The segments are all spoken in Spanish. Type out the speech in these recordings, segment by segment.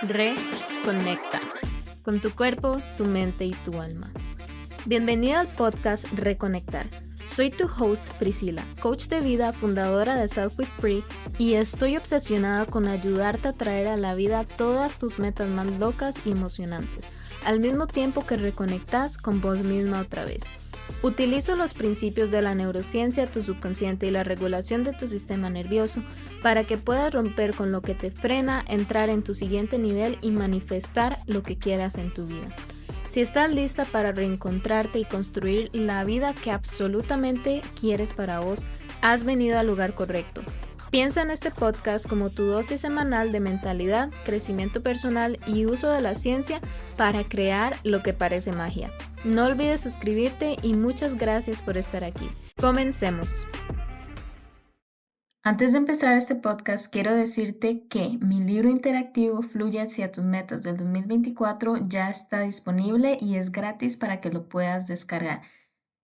Reconecta con tu cuerpo, tu mente y tu alma. Bienvenida al podcast Reconectar. Soy tu host Priscila, coach de vida, fundadora de Self With Free, y estoy obsesionada con ayudarte a traer a la vida todas tus metas más locas y emocionantes, al mismo tiempo que reconectas con vos misma otra vez. Utilizo los principios de la neurociencia, tu subconsciente y la regulación de tu sistema nervioso para que puedas romper con lo que te frena, entrar en tu siguiente nivel y manifestar lo que quieras en tu vida. Si estás lista para reencontrarte y construir la vida que absolutamente quieres para vos, has venido al lugar correcto. Piensa en este podcast como tu dosis semanal de mentalidad, crecimiento personal y uso de la ciencia para crear lo que parece magia. No olvides suscribirte y muchas gracias por estar aquí. Comencemos. Antes de empezar este podcast, quiero decirte que mi libro interactivo Fluye hacia tus metas del 2024 ya está disponible y es gratis para que lo puedas descargar.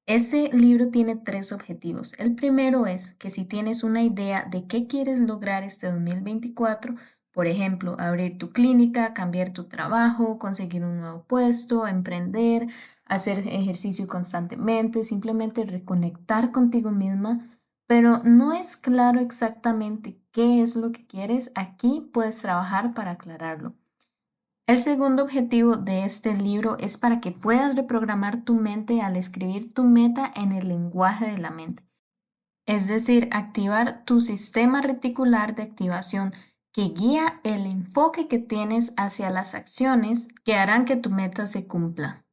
Este libro tiene 3 objetivos. El primero es que si tienes una idea de qué quieres lograr este 2024, por ejemplo, abrir tu clínica, cambiar tu trabajo, conseguir un nuevo puesto, emprender, hacer ejercicio constantemente, simplemente reconectar contigo misma, pero no es claro exactamente qué es lo que quieres, aquí puedes trabajar para aclararlo. El segundo objetivo de este libro es para que puedas reprogramar tu mente al escribir tu meta en el lenguaje de la mente, es decir, activar tu sistema reticular de activación que guía el enfoque que tienes hacia las acciones que harán que tu meta se cumpla.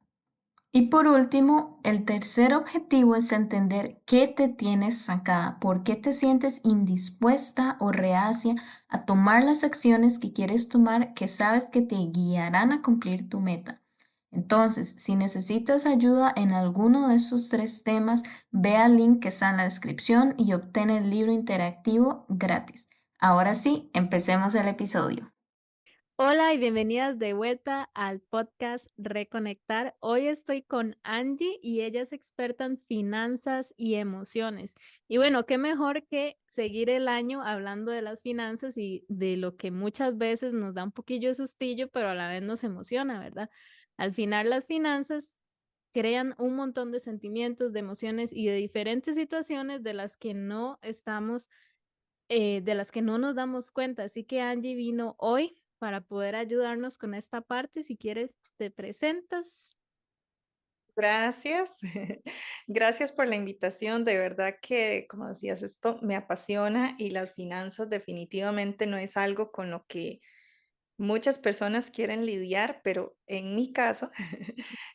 Y por último, el tercer objetivo es entender qué te tienes estancada, por qué te sientes indispuesta o reacia a tomar las acciones que quieres tomar que sabes que te guiarán a cumplir tu meta. Entonces, si necesitas ayuda en alguno de estos 3 temas, ve al link que está en la descripción y obtén el libro interactivo gratis. Ahora sí, empecemos el episodio. Hola y bienvenidas de vuelta al podcast Reconectar. Hoy estoy con Angie y ella es experta en finanzas y emociones. Y bueno, qué mejor que seguir el año hablando de las finanzas y de lo que muchas veces nos da un poquillo de sustillo, pero a la vez nos emociona, ¿verdad? Al final las finanzas crean un montón de sentimientos, de emociones y de diferentes situaciones de las que no estamos de las que no nos damos cuenta. Así que Angie vino hoy para poder ayudarnos con esta parte. Si quieres, te presentas. Gracias, gracias por la invitación. De verdad que, como decías, esto me apasiona y las finanzas definitivamente no es algo con lo que muchas personas quieren lidiar, pero en mi caso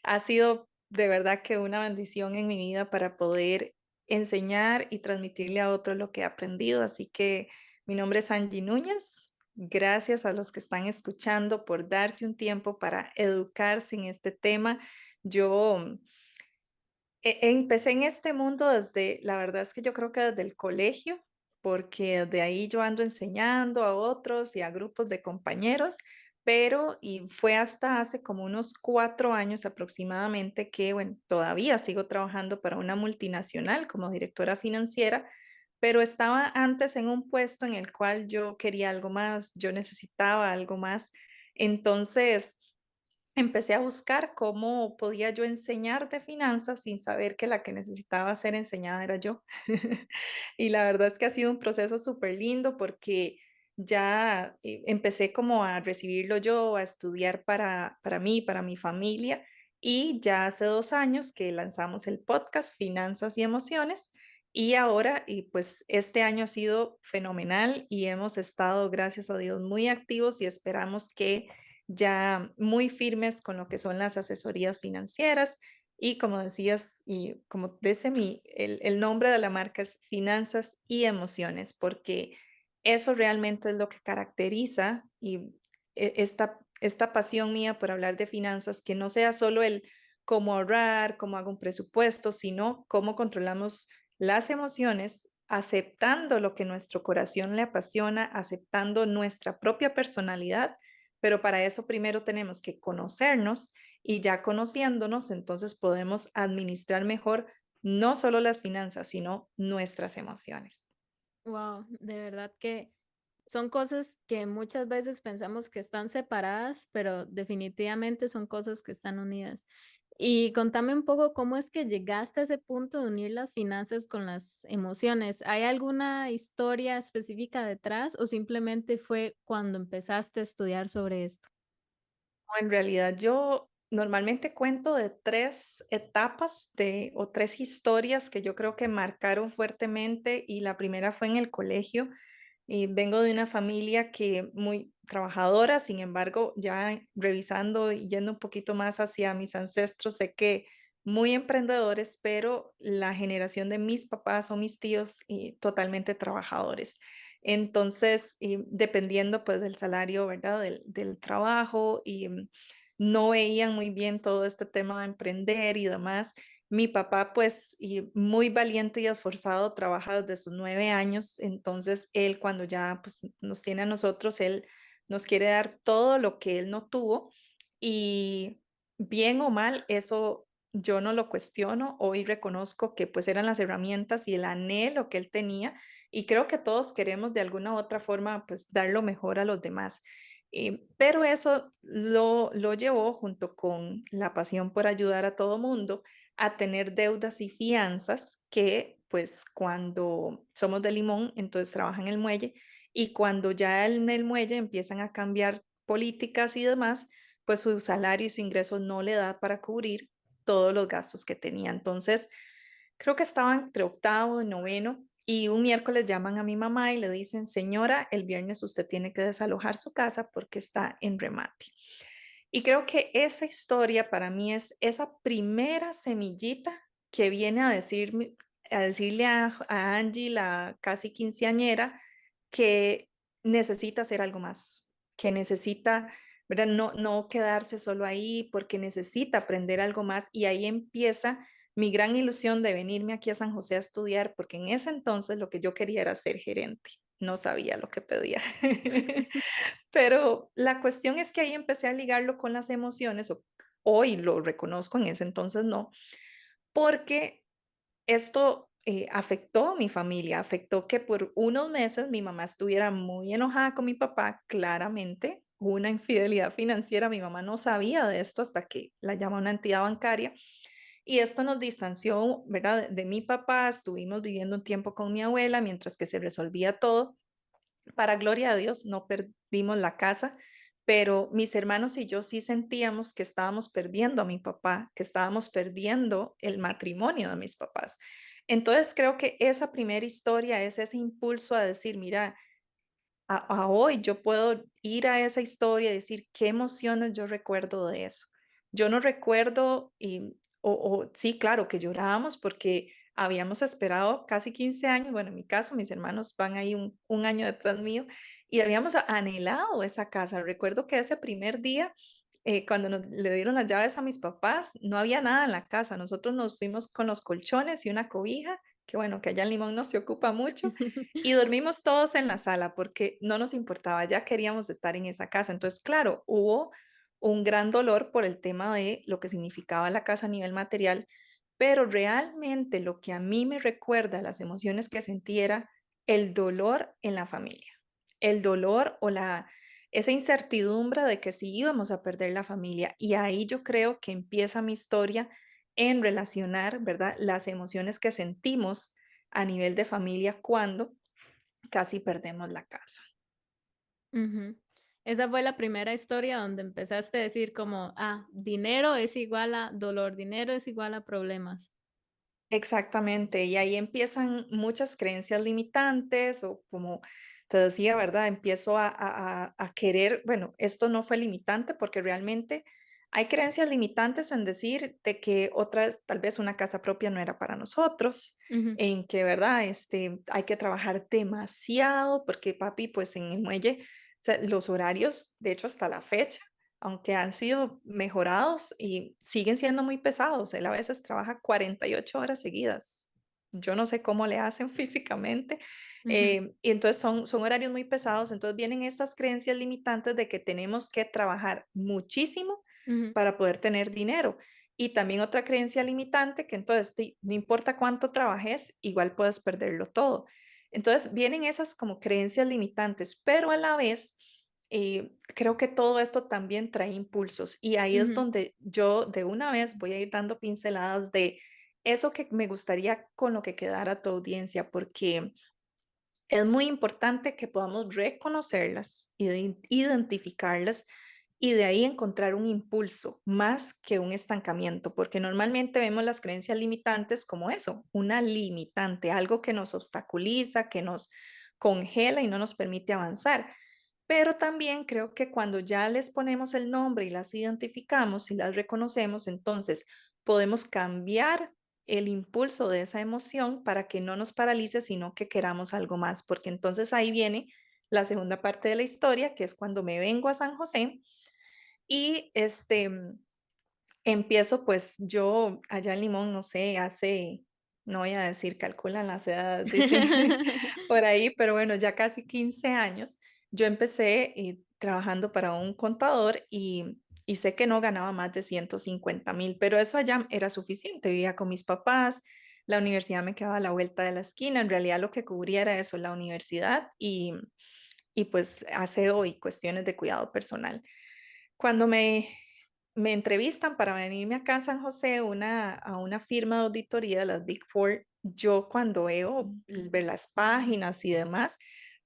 ha sido de verdad que una bendición en mi vida para poder enseñar y transmitirle a otros lo que he aprendido. Así que mi nombre es Angie Núñez. Gracias a los que están escuchando por darse un tiempo para educarse en este tema. Yo empecé en este mundo desde, la verdad es que yo creo que desde el colegio, porque de ahí yo ando enseñando a otros y a grupos de compañeros, pero y fue hasta hace como unos 4 años aproximadamente que, bueno, todavía sigo trabajando para una multinacional como directora financiera, pero estaba antes en un puesto en el cual yo quería algo más, yo necesitaba algo más. Entonces, empecé a buscar cómo podía yo enseñar de finanzas sin saber que la que necesitaba ser enseñada era yo. Y la verdad es que ha sido un proceso súper lindo porque ya empecé como a recibirlo yo, a estudiar para mí, para mi familia. Y ya hace 2 años que lanzamos el podcast Finanzas y Emociones. Y ahora, y pues este año ha sido fenomenal y hemos estado, gracias a Dios, muy activos y esperamos que ya muy firmes con lo que son las asesorías financieras y como decías, y como dice el nombre de la marca es Finanzas y Emociones, porque eso realmente es lo que caracteriza y esta pasión mía por hablar de finanzas, que no sea solo el cómo ahorrar, cómo hago un presupuesto, sino cómo controlamos las emociones aceptando lo que nuestro corazón le apasiona, aceptando nuestra propia personalidad, pero para eso primero tenemos que conocernos y ya conociéndonos, entonces podemos administrar mejor no solo las finanzas, sino nuestras emociones. Wow, de verdad que Son cosas que muchas veces pensamos que están separadas, pero definitivamente son cosas que están unidas. Y contame un poco cómo es que llegaste a ese punto de unir las finanzas con las emociones. ¿Hay alguna historia específica detrás o simplemente fue cuando empezaste a estudiar sobre esto? No, en realidad yo normalmente cuento de 3 etapas o 3 historias que yo creo que marcaron fuertemente, y la primera fue en el colegio. Vengo de una familia que muy trabajadora, sin embargo, ya revisando y yendo un poquito más hacia mis ancestros, sé que muy emprendedores, pero la generación de mis papás o mis tíos totalmente trabajadores. Entonces, dependiendo pues del salario, ¿verdad? Del trabajo no veían muy bien todo este tema de emprender y demás. Mi papá, pues, y muy valiente y esforzado, trabaja desde sus 9 años, entonces él cuando ya, pues, nos tiene a nosotros, él nos quiere dar todo lo que él no tuvo, y bien o mal, eso yo no lo cuestiono. Hoy reconozco que, pues, eran las herramientas y el anhelo que él tenía, y creo que todos queremos de alguna u otra forma, pues, dar lo mejor a los demás. Pero eso lo llevó, junto con la pasión por ayudar a todo mundo, a tener deudas y fianzas que, pues, cuando somos de Limón, entonces trabaja en el muelle, y cuando ya en el muelle empiezan a cambiar políticas y demás, pues su salario y su ingreso no le da para cubrir todos los gastos que tenía. Entonces, creo que estaba entre octavo y noveno, y un miércoles llaman a mi mamá y le dicen: señora, el viernes usted tiene que desalojar su casa porque está en remate. Y creo que esa historia para mí es esa primera semillita que viene a decirle a Angie, la casi quinceañera, que necesita hacer algo más, que necesita, ¿verdad? No quedarse solo ahí, porque necesita aprender algo más. Y ahí empieza mi gran ilusión de venirme aquí a San José a estudiar, porque en ese entonces lo que yo quería era ser gerente. No sabía lo que pedía. Pero la cuestión es que ahí empecé a ligarlo con las emociones, hoy lo reconozco, en ese entonces no, porque esto afectó a mi familia, afectó que por unos meses mi mamá estuviera muy enojada con mi papá, claramente, hubo una infidelidad financiera, mi mamá no sabía de esto hasta que la llama una entidad bancaria, y esto nos distanció, ¿verdad? De mi papá. Estuvimos viviendo un tiempo con mi abuela mientras que se resolvía todo. Para gloria a Dios, no perdimos la casa, pero mis hermanos y yo sí sentíamos que estábamos perdiendo a mi papá, que estábamos perdiendo el matrimonio de mis papás. Entonces creo que esa primera historia es ese impulso a decir: mira, a hoy yo puedo ir a esa historia y decir qué emociones yo recuerdo de eso. Yo no recuerdo, o sí, claro, que llorábamos porque habíamos esperado casi 15 años. Bueno, en mi caso, mis hermanos van ahí un año detrás mío, y habíamos anhelado esa casa. Recuerdo que ese primer día, cuando le dieron las llaves a mis papás, no había nada en la casa. Nosotros nos fuimos con los colchones y una cobija, que bueno, que allá en Limón no se ocupa mucho, y dormimos todos en la sala porque no nos importaba, ya queríamos estar en esa casa. Entonces, claro, hubo un gran dolor por el tema de lo que significaba la casa a nivel material, pero realmente lo que a mí me recuerda las emociones que sentí era el dolor en la familia, el dolor o esa incertidumbre de que si íbamos a perder la familia. Y ahí yo creo que empieza mi historia en relacionar, ¿verdad? Las emociones que sentimos a nivel de familia cuando casi perdemos la casa. Ujú. Esa fue la primera historia donde empezaste a decir como, ah, dinero es igual a dolor, dinero es igual a problemas. Exactamente, y ahí empiezan muchas creencias limitantes, o como te decía, ¿verdad? Empiezo a querer, bueno, esto no fue limitante porque realmente hay creencias limitantes en decir de que tal vez una casa propia no era para nosotros, Ujú, en que, ¿verdad? Hay que trabajar demasiado porque papi, pues en el muelle, o sea, los horarios, de hecho, hasta la fecha, aunque han sido mejorados y siguen siendo muy pesados. Él a veces trabaja 48 horas seguidas. Yo no sé cómo le hacen físicamente. ujú, Y entonces son horarios muy pesados. Entonces vienen estas creencias limitantes de que tenemos que trabajar muchísimo ujú. para poder tener dinero. Y también otra creencia limitante, que entonces no importa cuánto trabajes, igual puedes perderlo todo. Entonces vienen esas como creencias limitantes, pero a la vez creo que todo esto también trae impulsos y ahí es Ujú, donde yo de una vez voy a ir dando pinceladas de eso que me gustaría con lo que quedara tu audiencia, porque es muy importante que podamos reconocerlas, identificarlas y de ahí encontrar un impulso más que un estancamiento, porque normalmente vemos las creencias limitantes como eso, una limitante, algo que nos obstaculiza, que nos congela y no nos permite avanzar. Pero también creo que cuando ya les ponemos el nombre y las identificamos y las reconocemos, entonces podemos cambiar el impulso de esa emoción para que no nos paralice, sino que queramos algo más, porque entonces ahí viene la segunda parte de la historia, que es cuando me vengo a San José y empiezo pues yo allá en Limón, no sé, hace, no voy a decir, calculan las edades, dice por ahí, pero bueno, ya casi 15 años, yo empecé trabajando para un contador y sé que no ganaba más de 150,000, pero eso allá era suficiente, vivía con mis papás, la universidad me quedaba a la vuelta de la esquina, en realidad lo que cubría era eso, la universidad y pues aseo y cuestiones de cuidado personal. Cuando me entrevistan para venirme acá a San José a una firma de auditoría de las Big Four, yo cuando veo ver las páginas y demás,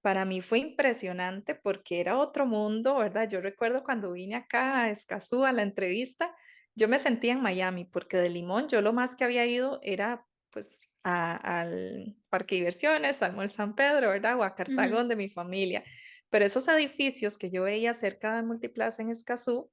para mí fue impresionante porque era otro mundo, ¿verdad? Yo recuerdo cuando vine acá a Escazú a la entrevista, yo me sentía en Miami porque de Limón yo lo más que había ido era pues al parque de diversiones, al Mall San Pedro, ¿verdad? O a ujú, Cartagón de mi familia. Pero esos edificios que yo veía cerca de Multiplaza en Escazú,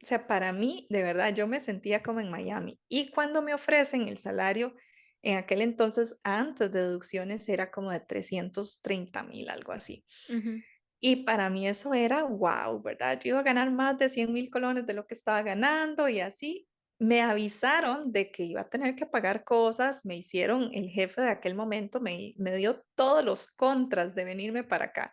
o sea, para mí, de verdad, yo me sentía como en Miami. Y cuando me ofrecen el salario, en aquel entonces, antes de deducciones, era como de 330,000, algo así. ujú, Y para mí eso era wow, ¿verdad? Yo iba a ganar más de 100,000 colones de lo que estaba ganando y así. Me avisaron de que iba a tener que pagar cosas, me hicieron, el jefe de aquel momento me dio todos los contras de venirme para acá,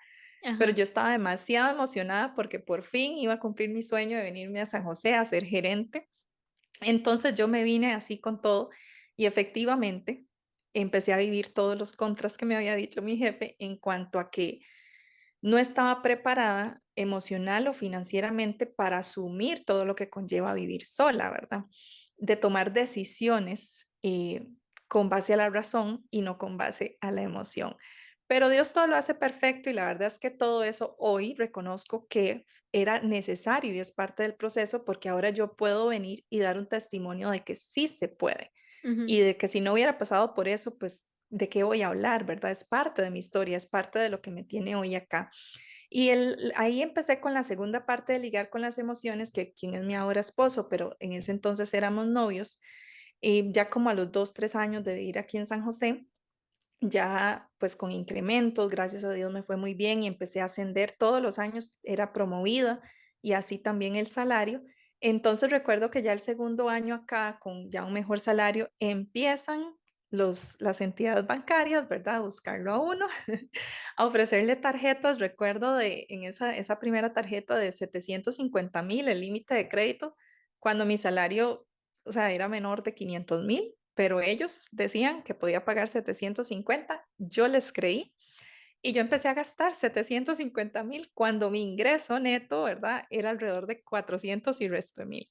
pero ajá, yo estaba demasiado emocionada porque por fin iba a cumplir mi sueño de venirme a San José a ser gerente. Entonces yo me vine así con todo y efectivamente empecé a vivir todos los contras que me había dicho mi jefe en cuanto a que no estaba preparada emocional o financieramente para asumir todo lo que conlleva vivir sola, ¿verdad? De tomar decisiones con base a la razón y no con base a la emoción. Pero Dios todo lo hace perfecto y la verdad es que todo eso hoy reconozco que era necesario y es parte del proceso porque ahora yo puedo venir y dar un testimonio de que sí se puede ujú, y de que si no hubiera pasado por eso, pues de qué voy a hablar, ¿verdad? Es parte de mi historia, es parte de lo que me tiene hoy acá. Y ahí empecé con la segunda parte de ligar con las emociones, que quien es mi ahora esposo, pero en ese entonces éramos novios, y ya como a los 2, 3 años de vivir aquí en San José, ya pues con incrementos, gracias a Dios me fue muy bien y empecé a ascender todos los años, era promovida y así también el salario. Entonces recuerdo que ya el segundo año acá, con ya un mejor salario, empiezan las entidades bancarias, ¿verdad? A buscarlo a uno, a ofrecerle tarjetas. Recuerdo de en esa primera tarjeta de 750,000, el límite de crédito, cuando mi salario, o sea, era menor de 500,000, pero ellos decían que podía pagar 750, yo les creí y yo empecé a gastar 750,000 cuando mi ingreso neto, ¿verdad? Era alrededor de 400 y resto de mil.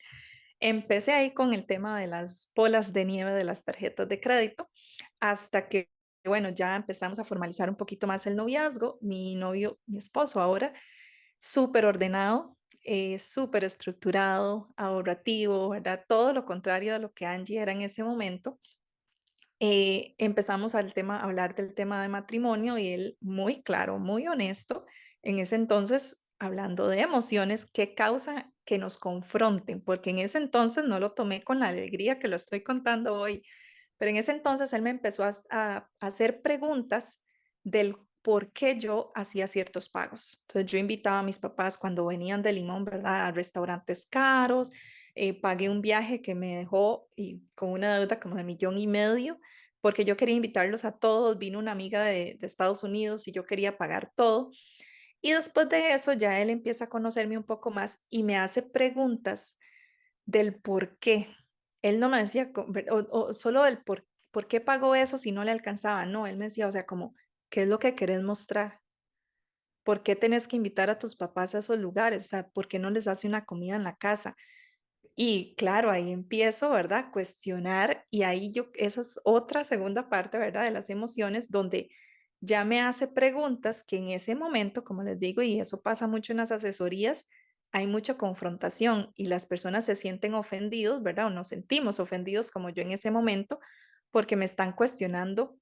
Empecé ahí con el tema de las bolas de nieve de las tarjetas de crédito hasta que, bueno, ya empezamos a formalizar un poquito más el noviazgo. Mi novio, mi esposo ahora, súper ordenado, súper estructurado, ahorrativo, ¿verdad? Todo lo contrario de lo que Angie era en ese momento. Empezamos a hablar del tema de matrimonio y él muy claro, muy honesto, en ese entonces hablando de emociones que causan que nos confronten, porque en ese entonces no lo tomé con la alegría que lo estoy contando hoy, pero en ese entonces él me empezó a hacer preguntas del por qué yo hacía ciertos pagos. Entonces yo invitaba a mis papás cuando venían de Limón, ¿verdad? A restaurantes caros, pagué un viaje que me dejó y con una deuda como de 1,5 millones porque yo quería invitarlos a todos, vino una amiga de Estados Unidos y yo quería pagar todo. Y después de eso ya él empieza a conocerme un poco más y me hace preguntas del por qué. Él no me decía o solo del por qué pagó eso si no le alcanzaba, no, él me decía, o sea, como, ¿Qué es lo que querés mostrar? ¿Por qué tenés que invitar a tus papás a esos lugares? O sea, ¿por qué no les hace una comida en la casa? Y claro, ahí empiezo, ¿verdad? A cuestionar y ahí esa es otra segunda parte, ¿verdad? De las emociones donde ya me hace preguntas que en ese momento, como les digo, y eso pasa mucho en las asesorías, hay mucha confrontación y las personas se sienten ofendidos, ¿verdad? O nos sentimos ofendidos como yo en ese momento porque me están cuestionando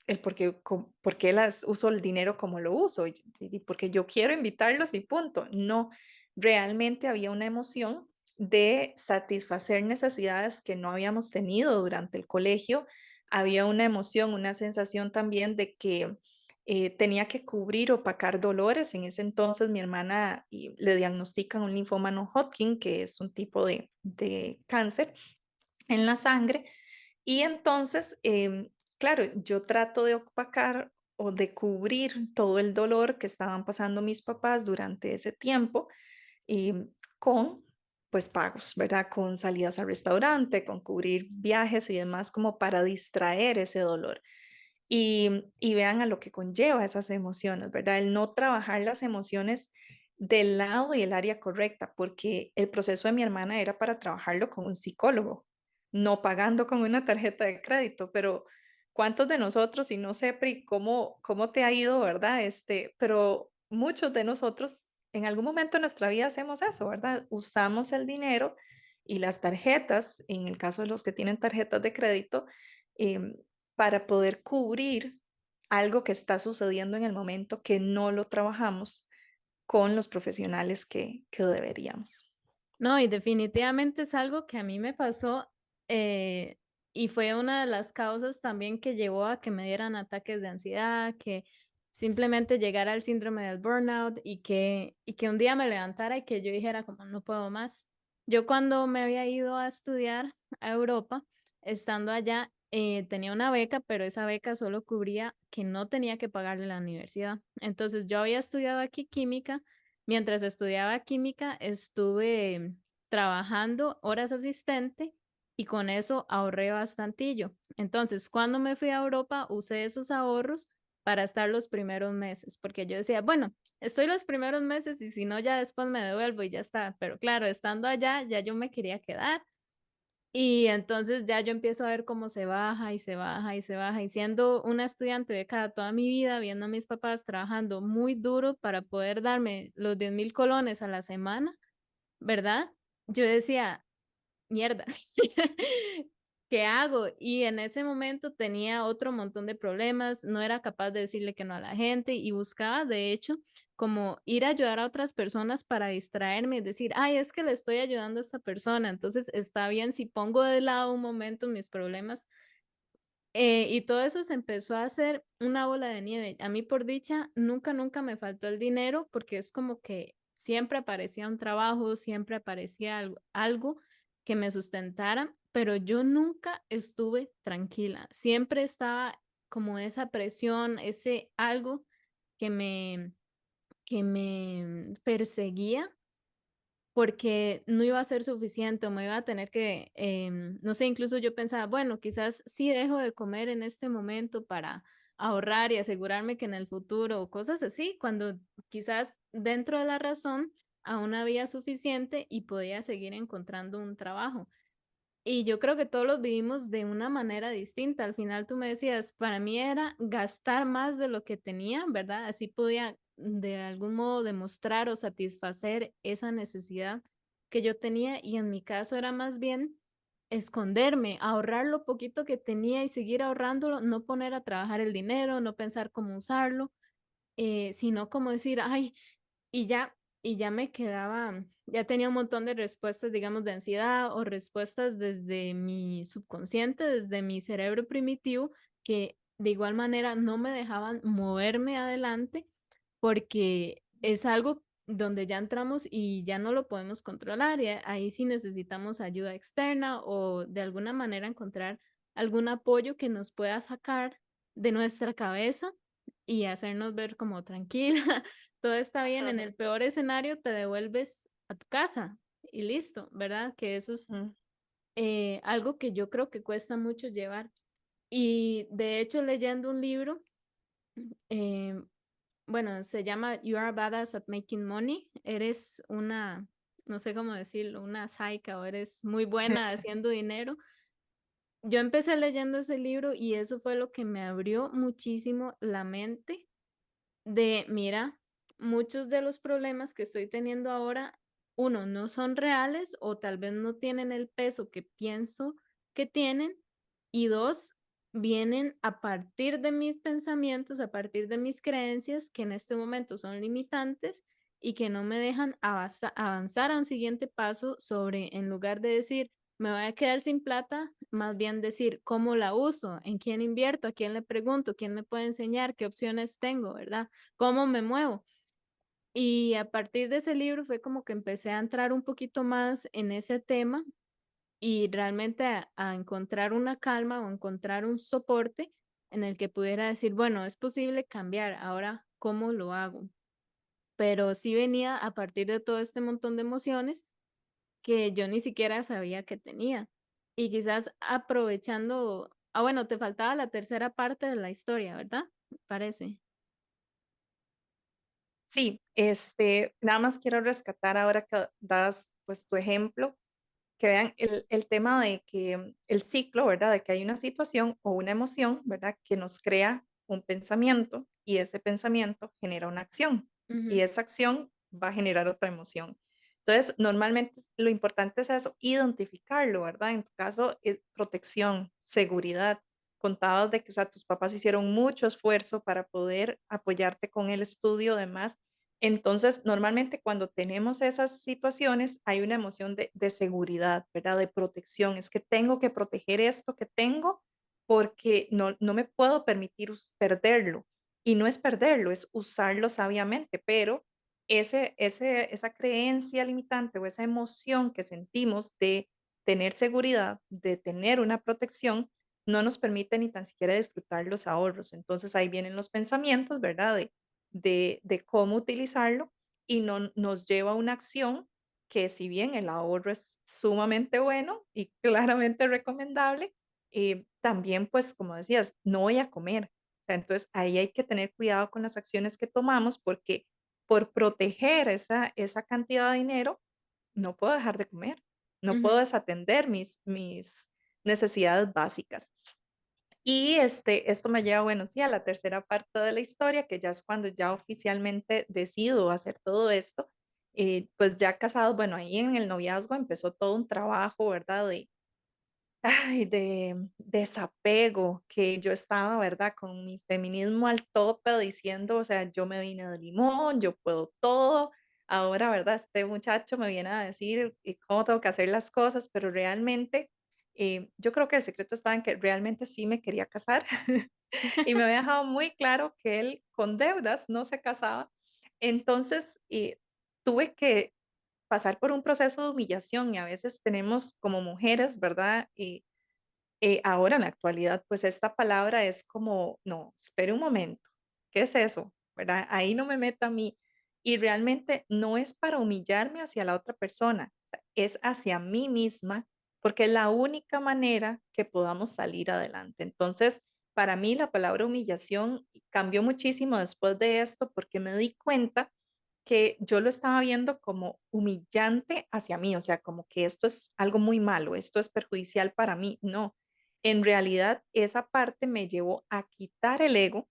el por qué las uso el dinero como lo uso y porque yo quiero invitarlos y punto. No, realmente había una emoción de satisfacer necesidades que no habíamos tenido durante el colegio. Había una emoción, una sensación también de que tenía que cubrir, opacar dolores. En ese entonces mi hermana le diagnostican un linfoma no Hodgkin, que es un tipo de cáncer en la sangre. Y entonces, claro, yo trato de opacar o de cubrir todo el dolor que estaban pasando mis papás durante ese tiempo y con, pues, pagos, ¿verdad? Con salidas al restaurante, con cubrir viajes y demás como para distraer ese dolor. Y vean a lo que conlleva esas emociones, ¿verdad? El no trabajar las emociones del lado y el área correcta, porque el proceso de mi hermana era para trabajarlo con un psicólogo, no pagando con una tarjeta de crédito, pero ¿cuántos de nosotros, y no sé, Pri, cómo te ha ido, verdad? Pero muchos de nosotros en algún momento de nuestra vida hacemos eso, ¿verdad? Usamos el dinero y las tarjetas, en el caso de los que tienen tarjetas de crédito, em, para poder cubrir algo que está sucediendo en el momento que no lo trabajamos con los profesionales que deberíamos. No, y definitivamente es algo que a mí me pasó eh, y fue una de las causas también que llevó a que me dieran ataques de ansiedad, que simplemente llegara al síndrome del burnout y que un día me levantara y que yo dijera como no puedo más. Yo cuando me había ido a estudiar a Europa, estando allá, tenía una beca, pero esa beca solo cubría que no tenía que pagarle la universidad. Entonces yo había estudiado aquí química. Mientras estudiaba química, estuve trabajando horas asistente y con eso ahorré bastantillo. Entonces, cuando me fui a Europa, usé esos ahorros para estar los primeros meses, porque yo decía, bueno, estoy los primeros meses y si no, ya después me devuelvo y ya está. Pero claro, estando allá, ya yo me quería quedar. Y entonces ya yo empiezo a ver cómo se baja y se baja y se baja. Y siendo una estudiante becada toda mi vida, viendo a mis papás trabajando muy duro para poder darme los 10.000 colones a la semana, ¿verdad? Yo decía, mierda, ¿qué hago? Y en ese momento tenía otro montón de problemas, no era capaz de decirle que no a la gente y buscaba, de hecho, como ir a ayudar a otras personas para distraerme y decir, ay, es que le estoy ayudando a esta persona, entonces está bien si pongo de lado un momento mis problemas. Y todo eso se empezó a hacer una bola de nieve. A mí, por dicha, nunca me faltó el dinero porque es como que siempre aparecía un trabajo, siempre aparecía algo que me sustentara, pero yo nunca estuve tranquila. Siempre estaba como esa presión, ese algo que que me perseguía porque no iba a ser suficiente o me iba a tener que, no sé, incluso yo pensaba, bueno, quizás sí dejo de comer en este momento para ahorrar y asegurarme que en el futuro o cosas así, cuando quizás dentro de la razón aún había suficiente y podía seguir encontrando un trabajo. Y yo creo que todos los vivimos de una manera distinta. Al final tú me decías, para mí era gastar más de lo que tenía, ¿verdad? Así podía de algún modo demostrar o satisfacer esa necesidad que yo tenía y en mi caso era más bien esconderme, ahorrar lo poquito que tenía y seguir ahorrándolo, no poner a trabajar el dinero, no pensar cómo usarlo, sino como decir, ay, y ya me quedaba, ya tenía un montón de respuestas, digamos, de ansiedad o respuestas desde mi subconsciente, desde mi cerebro primitivo, que de igual manera no me dejaban moverme adelante porque es algo donde ya entramos y ya no lo podemos controlar y ahí sí necesitamos ayuda externa o de alguna manera encontrar algún apoyo que nos pueda sacar de nuestra cabeza y hacernos ver como tranquila, todo está bien, en el peor escenario te devuelves a tu casa y listo, ¿verdad? Que eso es Mm, algo que yo creo que cuesta mucho llevar. Y de hecho, leyendo un libro Em, bueno, se llama You Are Badass at Making Money. Eres una, no sé cómo decirlo, una sádica o eres muy buena haciendo dinero. Yo empecé leyendo ese libro y eso fue lo que me abrió muchísimo la mente de, mira, muchos de los problemas que estoy teniendo ahora, uno, no son reales o tal vez no tienen el peso que pienso que tienen, y dos, vienen a partir de mis pensamientos, a partir de mis creencias que en este momento son limitantes y que no me dejan avanzar a un siguiente paso sobre, en lugar de decir, me voy a quedar sin plata, más bien decir cómo la uso, en quién invierto, a quién le pregunto, quién me puede enseñar, qué opciones tengo, ¿verdad? ¿Cómo me muevo? Y a partir de ese libro fue como que empecé a entrar un poquito más en ese tema y realmente a encontrar una calma o encontrar un soporte en el que pudiera decir, bueno, es posible cambiar, ahora, ¿cómo lo hago? Pero sí venía a partir de todo este montón de emociones que yo ni siquiera sabía que tenía. Y quizás aprovechando, bueno, te faltaba la tercera parte de la historia, ¿verdad? Me parece. Sí, nada más quiero rescatar ahora que das pues tu ejemplo, que vean el tema de que el ciclo, ¿verdad? De que hay una situación o una emoción, ¿verdad? Que nos crea un pensamiento y ese pensamiento genera una acción y Ujú, esa acción va a generar otra emoción. Entonces, normalmente lo importante es eso, identificarlo, ¿verdad? En tu caso es protección, seguridad. Contabas de que, o sea, tus papás hicieron mucho esfuerzo para poder apoyarte con el estudio, demás. Entonces, normalmente cuando tenemos esas situaciones hay una emoción de seguridad, ¿verdad? De protección. Es que tengo que proteger esto que tengo porque no me puedo permitir perderlo. Y no es perderlo, es usarlo sabiamente, pero esa creencia limitante o esa emoción que sentimos de tener seguridad, de tener una protección, no nos permite ni tan siquiera disfrutar los ahorros. Entonces ahí vienen los pensamientos, ¿verdad? De cómo utilizarlo y no, nos lleva a una acción que si bien el ahorro es sumamente bueno y claramente recomendable, también pues como decías, no voy a comer. O sea, entonces ahí hay que tener cuidado con las acciones que tomamos porque por proteger esa cantidad de dinero, no puedo dejar de comer, no puedo ujú. desatender mis necesidades básicas. Y esto me lleva, bueno, sí, a la tercera parte de la historia, que ya es cuando ya oficialmente decido hacer todo esto. Pues ya casados, bueno, ahí en el noviazgo empezó todo un trabajo, ¿verdad? Ay, de desapego, que yo estaba, ¿verdad? Con mi feminismo al tope diciendo, o sea, yo me vine de limón, yo puedo todo. Ahora, ¿verdad? Este muchacho me viene a decir cómo tengo que hacer las cosas, pero realmente yo creo que el secreto estaba en que realmente sí me quería casar y me había dejado muy claro que él con deudas no se casaba. Entonces, tuve que pasar por un proceso de humillación y a veces tenemos como mujeres, ¿verdad? Ahora en la actualidad, pues esta palabra es como, no, espere un momento, ¿qué es eso? ¿Verdad? Ahí no me meta a mí. Y realmente no es para humillarme hacia la otra persona, o sea, es hacia mí misma, porque es la única manera que podamos salir adelante. Entonces, para mí la palabra humillación cambió muchísimo después de esto, porque me di cuenta que yo lo estaba viendo como humillante hacia mí, o sea, como que esto es algo muy malo, esto es perjudicial para mí. No, en realidad esa parte me llevó a quitar el ego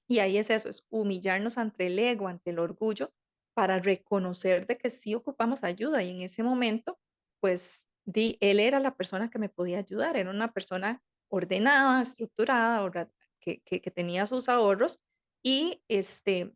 y ahí es eso, es humillarnos ante el ego, ante el orgullo, para reconocer de que sí ocupamos ayuda y en ese momento, pues él era la persona que me podía ayudar, era una persona ordenada, estructurada, que tenía sus ahorros y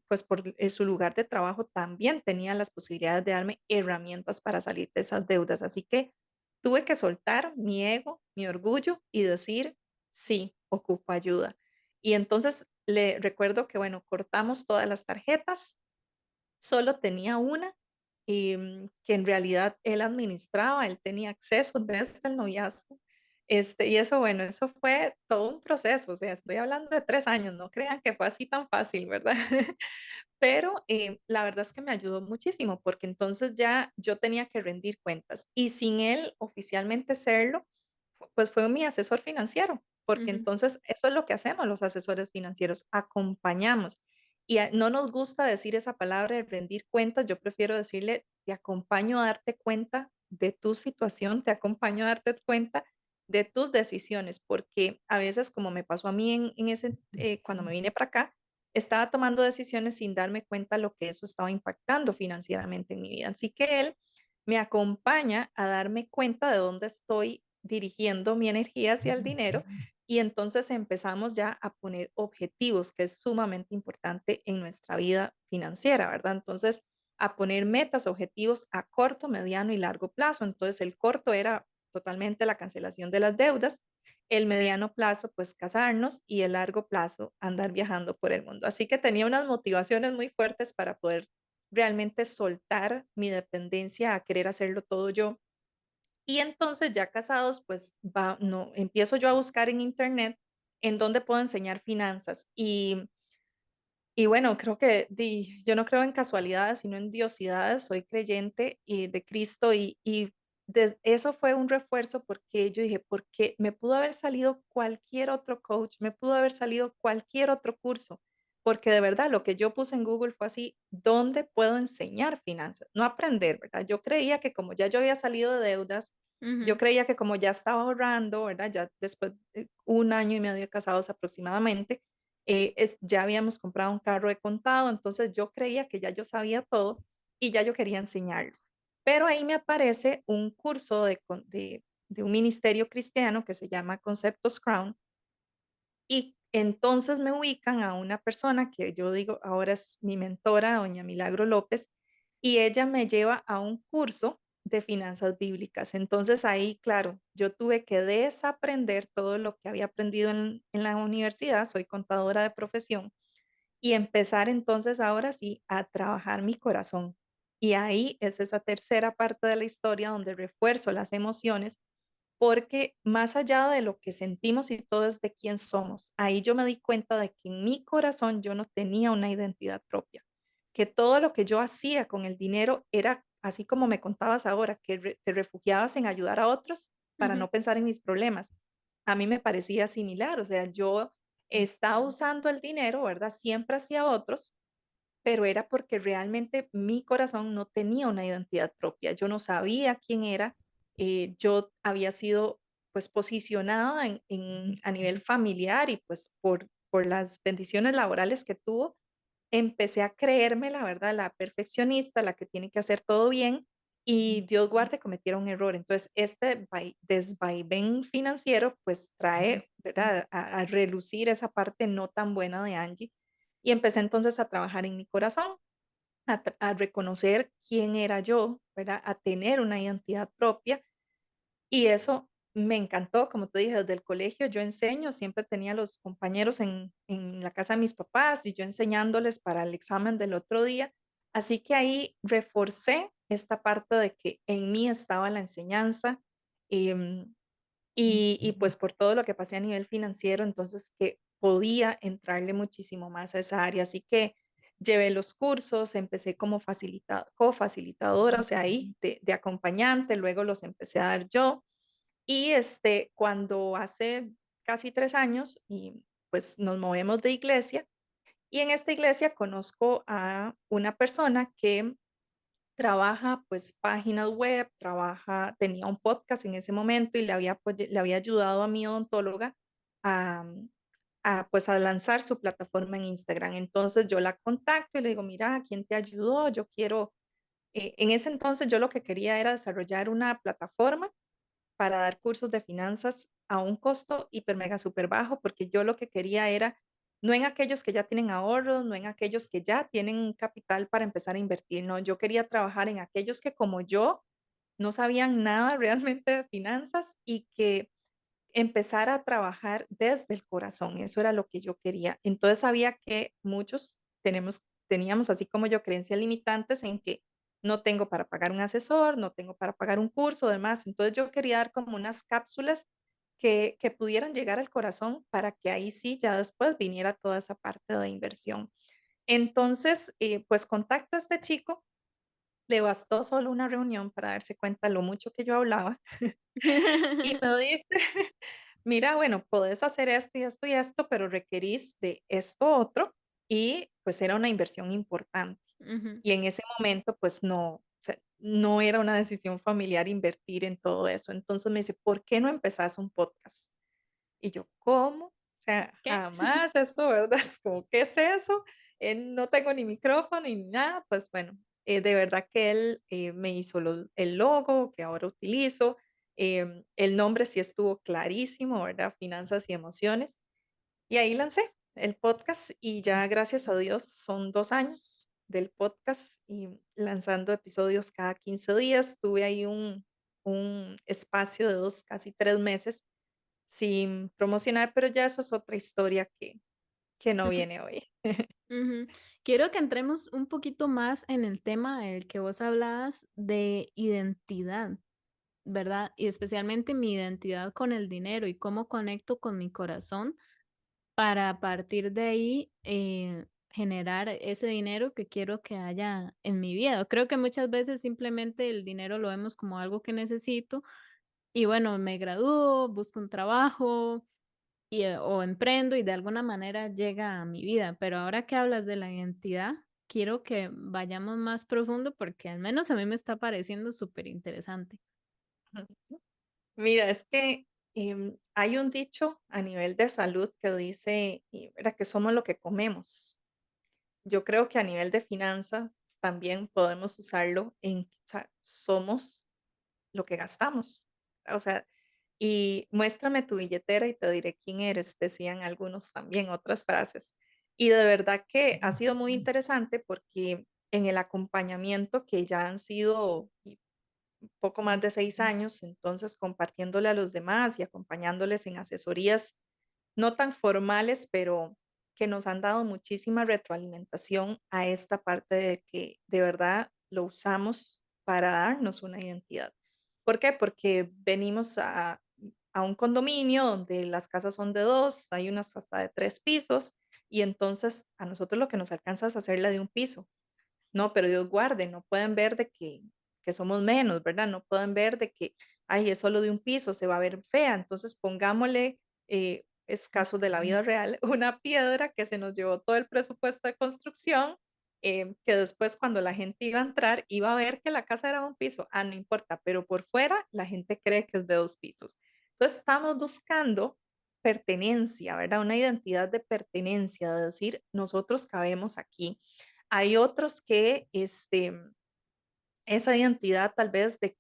pues por su lugar de trabajo también tenía las posibilidades de darme herramientas para salir de esas deudas. Así que tuve que soltar mi ego, mi orgullo y decir, sí, ocupo ayuda. Y entonces le recuerdo que, bueno, cortamos todas las tarjetas, solo tenía una, que en realidad él administraba, él tenía acceso desde el noviazgo. Y eso, bueno, eso fue todo un proceso, o sea, estoy hablando de 3 años, no crean que fue así tan fácil, ¿verdad? Pero la verdad es que me ayudó muchísimo porque entonces ya yo tenía que rendir cuentas y sin él oficialmente serlo, pues fue mi asesor financiero, porque Ujú. entonces eso es lo que hacemos los asesores financieros, acompañamos. Y no nos gusta decir esa palabra de rendir cuentas, yo prefiero decirle, te acompaño a darte cuenta de tu situación, te acompaño a darte cuenta de tus decisiones, porque a veces, como me pasó a mí cuando me vine para acá, estaba tomando decisiones sin darme cuenta lo que eso estaba impactando financieramente en mi vida. Así que él me acompaña a darme cuenta de dónde estoy dirigiendo mi energía hacia el dinero y entonces empezamos ya a poner objetivos, que es sumamente importante en nuestra vida financiera, ¿verdad? Entonces, a poner metas, objetivos a corto, mediano y largo plazo. Entonces, el corto era totalmente la cancelación de las deudas, el mediano plazo, pues casarnos y el largo plazo, andar viajando por el mundo. Así que tenía unas motivaciones muy fuertes para poder realmente soltar mi dependencia a querer hacerlo todo yo. Y entonces ya casados, pues no, empiezo yo a buscar en internet en dónde puedo enseñar finanzas. Y bueno, creo que yo no creo en casualidades, sino en diosidades. Soy creyente de Cristo eso fue un refuerzo porque yo dije, porque me pudo haber salido cualquier otro coach, me pudo haber salido cualquier otro curso, porque de verdad lo que yo puse en Google fue así, ¿dónde puedo enseñar finanzas? No aprender, ¿verdad? Yo creía que como ya yo había salido de deudas, yo Ujú. creía que como ya estaba ahorrando, ¿verdad? Ya después de 1 año y medio de casados aproximadamente, ya habíamos comprado un carro de contado, entonces yo creía que ya yo sabía todo y ya yo quería enseñarlo. Pero ahí me aparece un curso de un ministerio cristiano que se llama Conceptos Crown y entonces me ubican a una persona que yo digo ahora es mi mentora, doña Milagro López, y ella me lleva a un curso de finanzas bíblicas. Entonces ahí, claro, yo tuve que desaprender todo lo que había aprendido en la universidad, soy contadora de profesión, y empezar entonces ahora sí a trabajar mi corazón. Y ahí es esa tercera parte de la historia donde refuerzo las emociones porque más allá de lo que sentimos y todo es de quién somos. Ahí yo me di cuenta de que en mi corazón yo no tenía una identidad propia, que todo lo que yo hacía con el dinero era así como me contabas ahora, que te refugiabas en ayudar a otros para Ujú. no pensar en mis problemas. A mí me parecía similar, o sea, yo estaba usando el dinero, ¿verdad? Siempre hacia otros, pero era porque realmente mi corazón no tenía una identidad propia. Yo no sabía quién era. Yo había sido pues posicionada a nivel familiar y pues por las bendiciones laborales que tuvo, empecé a creerme, la verdad, la perfeccionista, la que tiene que hacer todo bien y Dios guarde cometiera un error. Entonces, este desvaivén financiero pues trae, ¿verdad? A relucir esa parte no tan buena de Angie y empecé entonces a trabajar en mi corazón, a reconocer quién era yo, ¿verdad? A tener una identidad propia y eso me encantó, como te dije, desde el colegio yo enseño, siempre tenía los compañeros en la casa de mis papás y yo enseñándoles para el examen del otro día. Así que ahí reforcé esta parte de que en mí estaba la enseñanza em, y pues por todo lo que pasé a nivel financiero, entonces que podía entrarle muchísimo más a esa área. Así que llevé los cursos, empecé como cofacilitadora, o sea, ahí de acompañante, luego los empecé a dar yo y, cuando hace casi 3 años, y pues nos movemos de iglesia, y en esta iglesia conozco a una persona que trabaja, pues, páginas web, tenía un podcast en ese momento y le había ayudado a mi odontóloga a, pues, a lanzar su plataforma en Instagram. Entonces, yo la contacto y le digo: "Mira, ¿quién te ayudó? Yo quiero", en ese entonces yo lo que quería era desarrollar una plataforma para dar cursos de finanzas a un costo hiper mega super bajo, porque yo lo que quería era, no en aquellos que ya tienen ahorros, no en aquellos que ya tienen un capital para empezar a invertir, no, yo quería trabajar en aquellos que como yo no sabían nada realmente de finanzas y que empezara a trabajar desde el corazón, eso era lo que yo quería. Entonces sabía que muchos teníamos, así como yo, creencias limitantes en que no tengo para pagar un asesor, no tengo para pagar un curso, demás. Entonces yo quería dar como unas cápsulas que pudieran llegar al corazón para que ahí sí ya después viniera toda esa parte de inversión. Entonces, pues contacto a este chico, le bastó solo una reunión para darse cuenta lo mucho que yo hablaba y me dice mira, bueno, podés hacer esto y esto y esto, pero requerís de esto otro y pues era una inversión importante. Ujú, Y en ese momento, pues no, o sea, no era una decisión familiar invertir en todo eso. Entonces me dice, ¿por qué no empezás un podcast? Y yo, ¿cómo? O sea, ¿qué? jamás eso, ¿verdad? Es como, ¿qué es eso? No tengo ni micrófono ni nada. Pues bueno, de verdad que él me hizo el logo que ahora utilizo. El nombre sí estuvo clarísimo, ¿verdad? Finanzas y emociones. Y ahí lancé el podcast y ya gracias a Dios son 2 años del podcast y lanzando episodios cada 15 días. Tuve ahí un espacio de 2, casi 3 meses sin promocionar, pero ya eso es otra historia que no viene hoy. Ujú. Quiero que entremos un poquito más en el tema del que vos hablabas de identidad, ¿verdad? Y especialmente mi identidad con el dinero y cómo conecto con mi corazón para a partir de ahí generar ese dinero que quiero que haya en mi vida. Creo que muchas veces simplemente el dinero lo vemos como algo que necesito y bueno, me gradúo, busco un trabajo o emprendo y de alguna manera llega a mi vida. Pero ahora que hablas de la identidad, quiero que vayamos más profundo porque al menos a mí me está pareciendo súper interesante. Mira, es que hay un dicho a nivel de salud que dice, ¿verdad? Que somos lo que comemos. Yo creo que a nivel de finanzas también podemos usarlo o sea, somos lo que gastamos. O sea, y muéstrame tu billetera y te diré quién eres, decían algunos también, otras frases. Y de verdad que ha sido muy interesante porque en el acompañamiento que ya han sido poco más de 6 años, entonces compartiéndole a los demás y acompañándoles en asesorías no tan formales, pero que nos han dado muchísima retroalimentación a esta parte de que de verdad lo usamos para darnos una identidad. ¿Por qué? Porque venimos a un condominio donde las casas son de dos, hay unas hasta de 3 pisos, y entonces a nosotros lo que nos alcanza es hacerla de un piso. No, pero Dios guarde, no pueden ver de que somos menos, ¿verdad? No pueden ver de que, ay, es solo de un piso, se va a ver fea. Entonces pongámosle, es caso de la vida real, una piedra que se nos llevó todo el presupuesto de construcción, que después cuando la gente iba a entrar, iba a ver que la casa era de un piso. Ah, no importa, pero por fuera la gente cree que es de 2 pisos. Entonces estamos buscando pertenencia, ¿verdad? Una identidad de pertenencia, de decir, nosotros cabemos aquí. Hay otros que, esa identidad tal vez de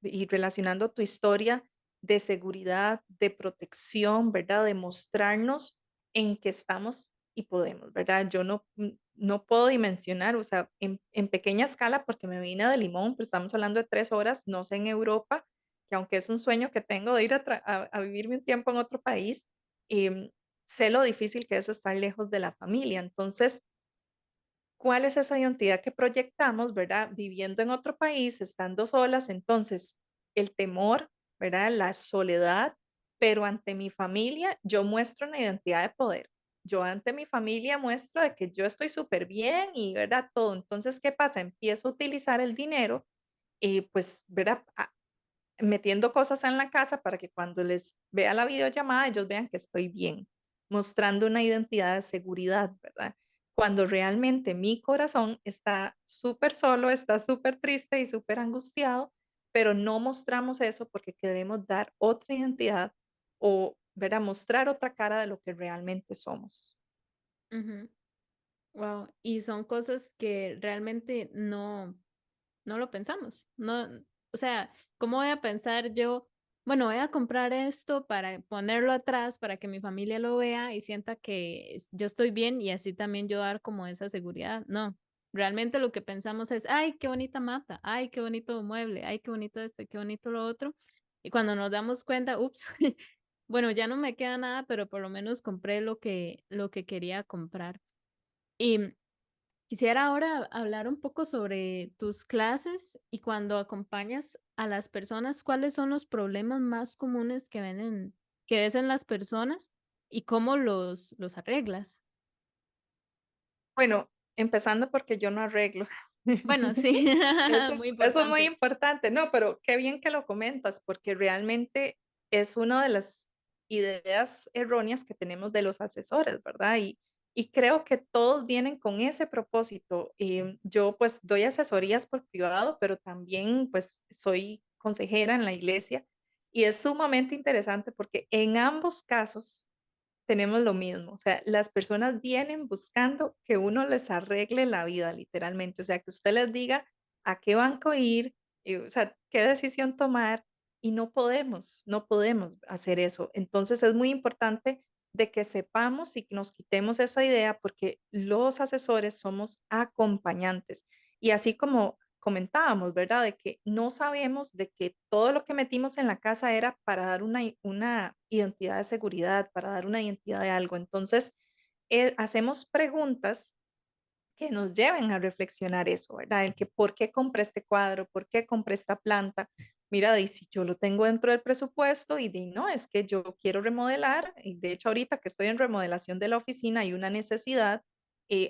y relacionando tu historia de seguridad, de protección, ¿verdad? De mostrarnos en que estamos y podemos, ¿verdad? Yo no puedo dimensionar, o sea, en pequeña escala, porque me vine de Limón, pero estamos hablando de 3 horas, no sé en Europa, que aunque es un sueño que tengo de ir a vivirme un tiempo en otro país, em, sé lo difícil que es estar lejos de la familia. Entonces, ¿cuál es esa identidad que proyectamos, verdad? Viviendo en otro país, estando solas, entonces el temor, ¿verdad? La soledad, pero ante mi familia yo muestro una identidad de poder. Yo ante mi familia muestro de que yo estoy súper bien y, ¿verdad? Todo. Entonces, ¿qué pasa? Empiezo a utilizar el dinero y pues, ¿verdad? Metiendo cosas en la casa para que cuando les vea la videollamada ellos vean que estoy bien, mostrando una identidad de seguridad, ¿verdad? Cuando realmente mi corazón está súper solo, está súper triste y súper angustiado, pero no mostramos eso porque queremos dar otra identidad o, ¿verdad? Mostrar otra cara de lo que realmente somos. Wow. Y son cosas que realmente no lo pensamos. No, o sea, ¿cómo voy a pensar yo? Bueno, voy a comprar esto para ponerlo atrás para que mi familia lo vea y sienta que yo estoy bien y así también yo dar como esa seguridad. No, realmente lo que pensamos es, ay, qué bonita mata, ay, qué bonito mueble, ay, qué bonito esto, qué bonito lo otro. Y cuando nos damos cuenta, ups, bueno, ya no me queda nada, pero por lo menos compré lo que quería comprar. Y quisiera ahora hablar un poco sobre tus clases y cuando acompañas a las personas, ¿cuáles son los problemas más comunes que ves en las personas y cómo los arreglas? Bueno, empezando porque yo no arreglo. Bueno, sí, Eso muy eso es muy importante. importante. No, pero qué bien que lo comentas, porque realmente es una de las ideas erróneas que tenemos de los asesores, ¿verdad? Y creo que todos vienen con ese propósito. Yo pues doy asesorías por privado, pero también pues soy consejera en la iglesia y es sumamente interesante porque en ambos casos tenemos lo mismo. O sea, las personas vienen buscando que uno les arregle la vida, literalmente. O sea, que usted les diga a qué banco ir, o sea, qué decisión tomar, y no podemos hacer eso. Entonces, es muy importante de que sepamos y que nos quitemos esa idea, porque los asesores somos acompañantes. Y así como comentábamos, ¿verdad? De que no sabemos de que todo lo que metimos en la casa era para dar una identidad de seguridad, para dar una identidad de algo. Entonces, hacemos preguntas que nos lleven a reflexionar eso, ¿verdad? El que por qué compré este cuadro, por qué compré esta planta. Mira, y si yo lo tengo dentro del presupuesto y no, es que yo quiero remodelar, y de hecho ahorita que estoy en remodelación de la oficina hay una necesidad,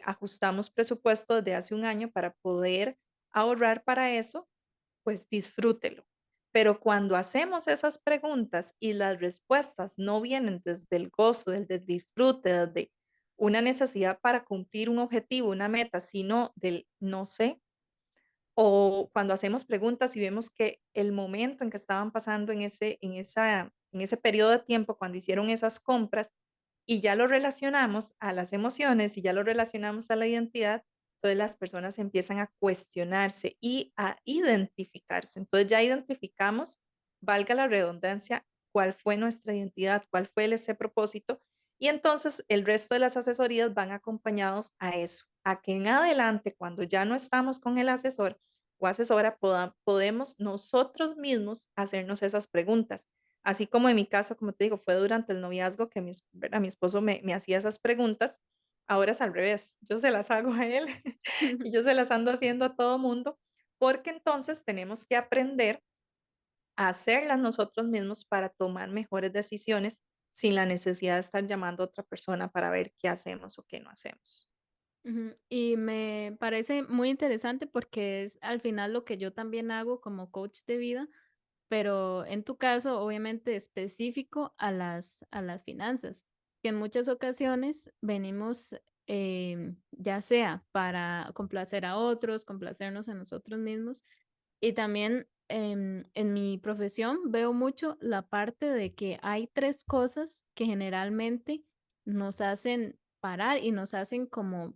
ajustamos presupuesto desde hace un año para poder ahorrar para eso, pues disfrútelo. Pero cuando hacemos esas preguntas y las respuestas no vienen desde el gozo, desde el disfrute, desde una necesidad para cumplir un objetivo, una meta, sino del no sé, o cuando hacemos preguntas y vemos que el momento en que estaban pasando en ese periodo de tiempo, cuando hicieron esas compras, y ya lo relacionamos a las emociones y ya lo relacionamos a la identidad, entonces las personas empiezan a cuestionarse y a identificarse. Entonces ya identificamos, valga la redundancia, cuál fue nuestra identidad, cuál fue ese propósito, y entonces el resto de las asesorías van acompañados a eso, a que en adelante, cuando ya no estamos con el asesor o asesora, podemos nosotros mismos hacernos esas preguntas. Así como en mi caso, como te digo, fue durante el noviazgo que mi esposo me hacía esas preguntas, ahora es al revés, yo se las hago a él y yo se las ando haciendo a todo mundo, porque entonces tenemos que aprender a hacerlas nosotros mismos para tomar mejores decisiones sin la necesidad de estar llamando a otra persona para ver qué hacemos o qué no hacemos. Ujú. Y me parece muy interesante porque es al final lo que yo también hago como coach de vida, pero en tu caso, obviamente específico a las finanzas, que en muchas ocasiones venimos, ya sea para complacer a otros, complacernos a nosotros mismos, y también en mi profesión veo mucho la parte de que hay tres cosas que generalmente nos hacen parar y nos hacen como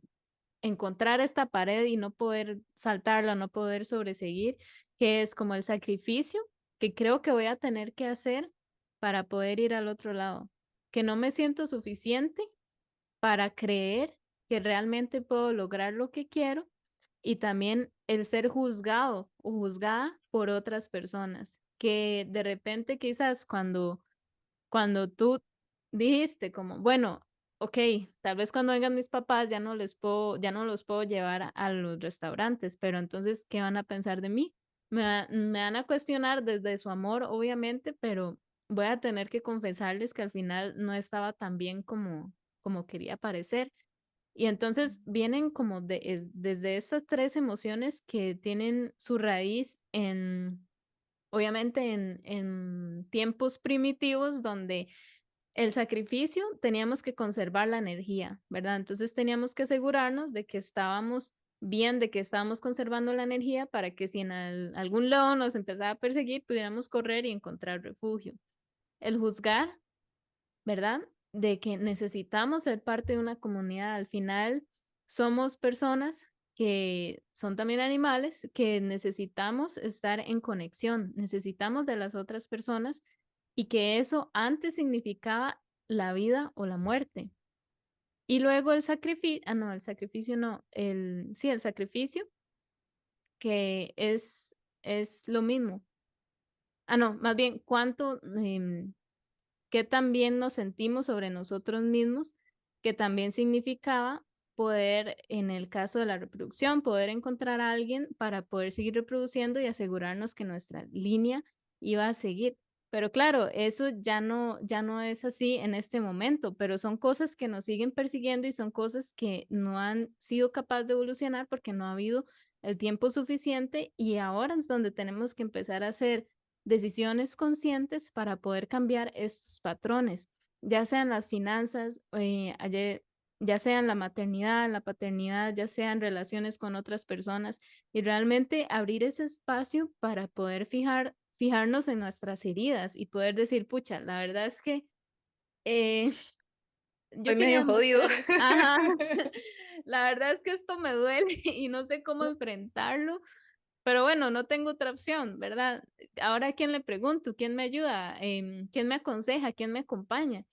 encontrar esta pared y no poder saltarla, no poder sobreseguir, que es como el sacrificio que creo que voy a tener que hacer para poder ir al otro lado, que no me siento suficiente para creer que realmente puedo lograr lo que quiero y también el ser juzgado o juzgada por otras personas, que de repente quizás cuando tú dijiste como, bueno, ok, tal vez cuando vengan mis papás ya no los puedo llevar a los restaurantes, pero entonces, ¿qué van a pensar de mí? Me van a cuestionar desde su amor, obviamente, pero voy a tener que confesarles que al final no estaba tan bien como quería parecer. Y entonces vienen como desde estas tres emociones que tienen su raíz obviamente, en tiempos primitivos donde el sacrificio teníamos que conservar la energía, ¿verdad? Entonces teníamos que asegurarnos de que estábamos bien, de que estábamos conservando la energía para que si en algún león nos empezaba a perseguir, pudiéramos correr y encontrar refugio. El juzgar, ¿verdad? De que necesitamos ser parte de una comunidad. Al final somos personas que son también animales, que necesitamos estar en conexión, necesitamos de las otras personas y que eso antes significaba la vida o la muerte. Y luego el sacrificio, no, el sacrificio no, sí, el sacrificio, que es lo mismo. No, más bien, qué tan bien nos sentimos sobre nosotros mismos, que también significaba poder, en el caso de la reproducción, poder encontrar a alguien para poder seguir reproduciendo y asegurarnos que nuestra línea iba a seguir. Pero claro, eso ya no es así en este momento, pero son cosas que nos siguen persiguiendo y son cosas que no han sido capaces de evolucionar porque no ha habido el tiempo suficiente y ahora es donde tenemos que empezar a hacer decisiones conscientes para poder cambiar estos patrones, ya sean las finanzas, ya sea en la maternidad, en la paternidad, ya sean relaciones con otras personas, y realmente abrir ese espacio para poder fijarnos en nuestras heridas y poder decir, pucha, la verdad es que eh, Soy yo tenía medio jodido. mujeres, ajá, la verdad es que esto me duele y no sé cómo enfrentarlo, pero bueno, no tengo otra opción, ¿verdad? Ahora, ¿a quién le pregunto? ¿Quién me ayuda? ¿Quién me aconseja? ¿Quién me acompaña?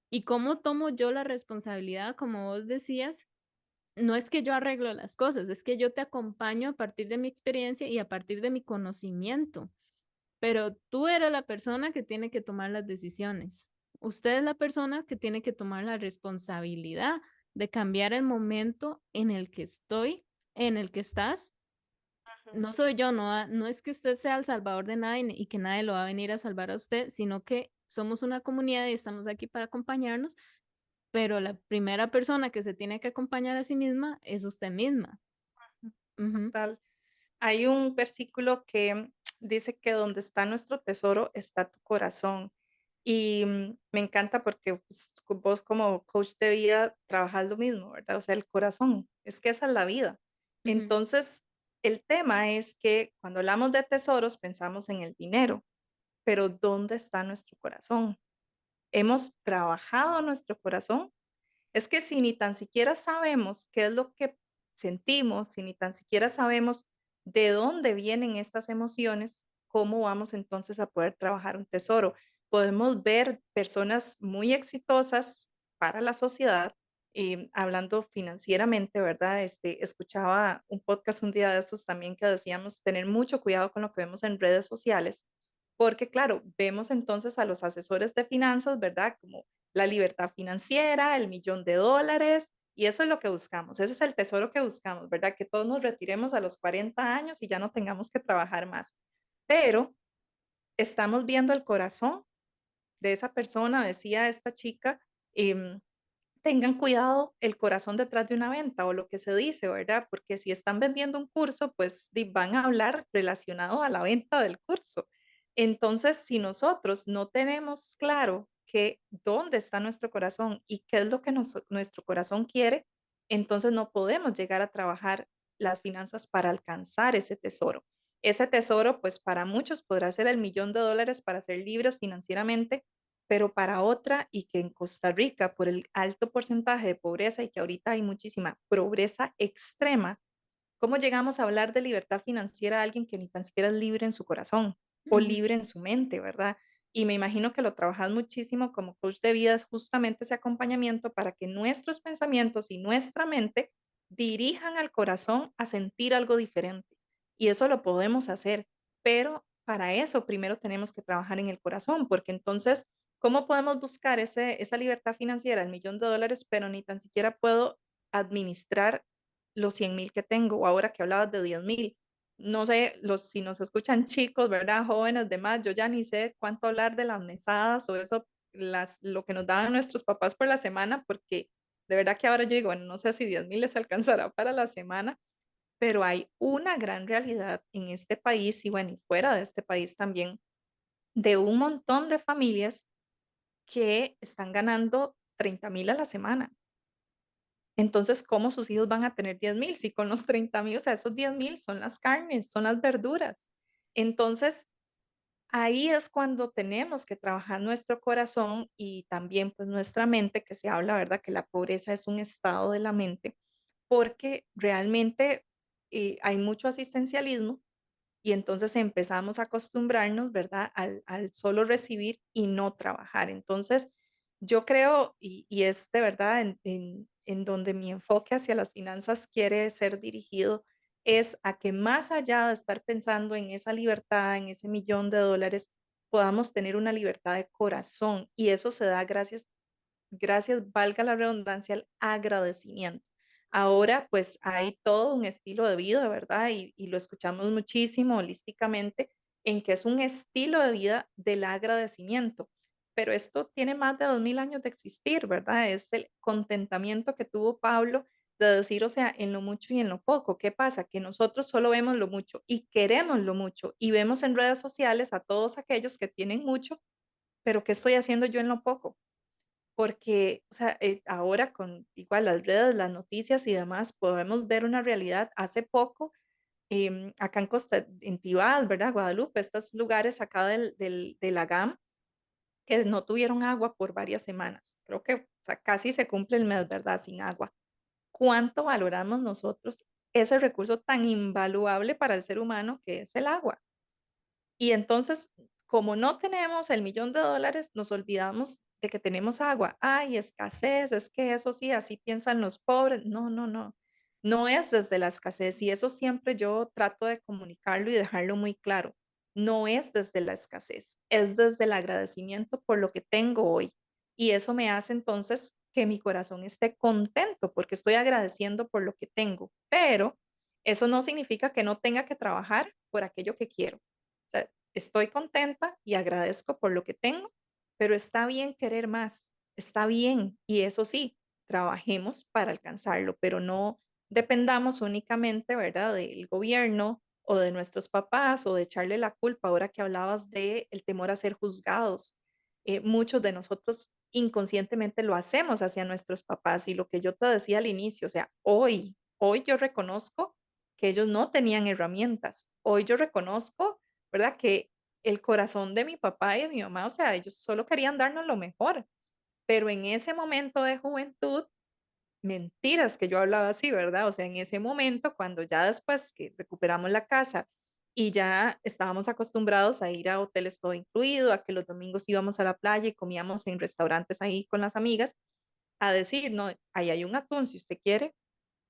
¿Y cómo tomo yo la responsabilidad, como vos decías? No es que yo arreglo las cosas, es que yo te acompaño a partir de mi experiencia y a partir de mi conocimiento, pero tú eres la persona que tiene que tomar las decisiones. Usted es la persona que tiene que tomar la responsabilidad de cambiar el momento en el que estoy, en el que estás. No soy yo, no es que usted sea el salvador de nadie y que nadie lo va a venir a salvar a usted, sino que somos una comunidad y estamos aquí para acompañarnos, pero la primera persona que se tiene que acompañar a sí misma es usted misma. Ujú, Total. Hay un versículo que dice que donde está nuestro tesoro está tu corazón. Y me encanta porque pues, vos como coach de vida trabajas lo mismo, ¿verdad? O sea, el corazón, es que esa es la vida. ujú, Entonces, el tema es que cuando hablamos de tesoros pensamos en el dinero, pero ¿dónde está nuestro corazón? ¿Hemos trabajado nuestro corazón? Es que si ni tan siquiera sabemos qué es lo que sentimos, si ni tan siquiera sabemos de dónde vienen estas emociones, ¿cómo vamos entonces a poder trabajar un tesoro? Podemos ver personas muy exitosas para la sociedad, hablando financieramente, ¿verdad? Escuchaba un podcast un día de estos también que decíamos tener mucho cuidado con lo que vemos en redes sociales, porque claro, vemos entonces a los asesores de finanzas, ¿verdad? Como la libertad financiera, el $1.000.000, y eso es lo que buscamos, ese es el tesoro que buscamos, ¿verdad? Que todos nos retiremos a los 40 años y ya no tengamos que trabajar más. Pero estamos viendo el corazón de esa persona, decía esta chica, em, tengan cuidado el corazón detrás de una venta o lo que se dice, ¿verdad? Porque si están vendiendo un curso, pues van a hablar relacionado a la venta del curso. Entonces, si nosotros no tenemos claro que dónde está nuestro corazón y qué es lo que nuestro corazón quiere, entonces no podemos llegar a trabajar las finanzas para alcanzar ese tesoro. Ese tesoro, pues para muchos podrá ser el $1.000.000 para ser libres financieramente, pero para otra y que en Costa Rica, por el alto porcentaje de pobreza y que ahorita hay muchísima pobreza extrema, ¿cómo llegamos a hablar de libertad financiera a alguien que ni tan siquiera es libre en su corazón o ujú, libre en su mente, verdad? Y me imagino que lo trabajas muchísimo como coach de vida, es justamente ese acompañamiento para que nuestros pensamientos y nuestra mente dirijan al corazón a sentir algo diferente. Y eso lo podemos hacer, pero para eso primero tenemos que trabajar en el corazón, porque entonces, ¿cómo podemos buscar esa libertad financiera, el $1.000.000, pero ni tan siquiera puedo administrar los 100.000 que tengo, o ahora que hablabas de 10.000? No sé, si nos escuchan chicos, ¿verdad? Jóvenes, demás, yo ya ni sé cuánto hablar de las mesadas o eso, lo que nos daban nuestros papás por la semana, porque de verdad que ahora yo digo, bueno, no sé si 10.000 les alcanzará para la semana, pero hay una gran realidad en este país y bueno, y fuera de este país también, de un montón de familias que están ganando 30.000 a la semana. Entonces, ¿cómo sus hijos van a tener 10.000? Si con los 30.000, o sea, esos 10.000 son las carnes, son las verduras. Entonces, ahí es cuando tenemos que trabajar nuestro corazón y también pues nuestra mente, que se habla, ¿verdad? Que la pobreza es un estado de la mente, porque realmente hay mucho asistencialismo y entonces empezamos a acostumbrarnos, ¿verdad? Al solo recibir y no trabajar. Entonces, yo creo, y es de verdad en donde mi enfoque hacia las finanzas quiere ser dirigido, es a que más allá de estar pensando en esa libertad, en ese $1.000.000, podamos tener una libertad de corazón. Y eso se da gracias, valga la redundancia, al agradecimiento. Ahora, pues hay todo un estilo de vida, ¿verdad? Y lo escuchamos muchísimo holísticamente, en que es un estilo de vida del agradecimiento. Pero esto tiene más de 2.000 años de existir, ¿verdad? Es el contentamiento que tuvo Pablo de decir, o sea, en lo mucho y en lo poco. ¿Qué pasa? Que nosotros solo vemos lo mucho y queremos lo mucho y vemos en redes sociales a todos aquellos que tienen mucho, pero ¿qué estoy haciendo yo en lo poco? Porque, o sea, ahora con igual las redes, las noticias y demás, podemos ver una realidad. Hace poco, acá en Tibás, ¿verdad? Guadalupe, estos lugares acá de la GAM, que no tuvieron agua por varias semanas. Creo que, o sea, casi se cumple el mes, ¿verdad? Sin agua. ¿Cuánto valoramos nosotros ese recurso tan invaluable para el ser humano que es el agua? Y entonces, como no tenemos el millón de dólares, nos olvidamos de que tenemos agua. Ay, escasez, es que eso sí, así piensan los pobres. No, no, no. No es desde la escasez y eso siempre yo trato de comunicarlo y dejarlo muy claro. No es desde la escasez, es desde el agradecimiento por lo que tengo hoy. Y eso me hace entonces que mi corazón esté contento porque estoy agradeciendo por lo que tengo. Pero eso no significa que no tenga que trabajar por aquello que quiero. O sea, estoy contenta y agradezco por lo que tengo, pero está bien querer más, está bien. Y eso sí, trabajemos para alcanzarlo, pero no dependamos únicamente, ¿verdad?, del gobierno o de nuestros papás o de echarle la culpa. Ahora que hablabas de el temor a ser juzgados, muchos de nosotros inconscientemente lo hacemos hacia nuestros papás y lo que yo te decía al inicio, o sea, hoy yo reconozco que ellos no tenían herramientas. Hoy yo reconozco, ¿verdad? Que el corazón de mi papá y de mi mamá, o sea, ellos solo querían darnos lo mejor, pero en ese momento de juventud, mentiras que yo hablaba así, ¿verdad? O sea, en ese momento, cuando ya después que recuperamos la casa y ya estábamos acostumbrados a ir a hoteles todo incluido, a que los domingos íbamos a la playa y comíamos en restaurantes ahí con las amigas, a decir, no, ahí hay un atún, si usted quiere,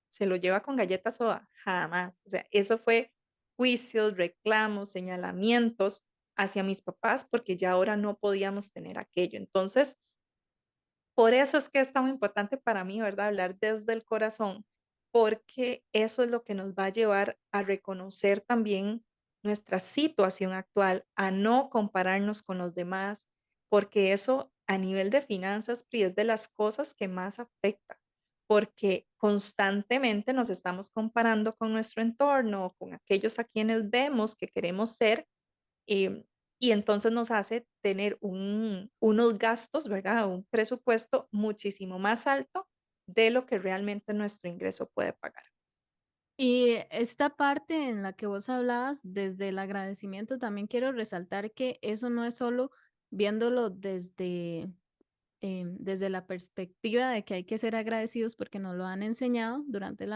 se lo lleva con galletas soda, jamás. O sea, eso fue juicios, reclamos, señalamientos hacia mis papás porque ya ahora no podíamos tener aquello. Entonces, por eso es que es tan importante para mí, ¿verdad? Hablar desde el corazón, porque eso es lo que nos va a llevar a reconocer también nuestra situación actual, a no compararnos con los demás, porque eso a nivel de finanzas, Pri, es de las cosas que más afecta, porque constantemente nos estamos comparando con nuestro entorno, con aquellos a quienes vemos que queremos ser, Em, y entonces nos hace tener unos gastos, ¿verdad? Un presupuesto muchísimo más alto de lo que realmente nuestro ingreso puede pagar. Y esta parte en la que vos hablabas, desde el agradecimiento, también quiero resaltar que eso no es solo viéndolo desde la perspectiva de que hay que ser agradecidos porque nos lo han enseñado durante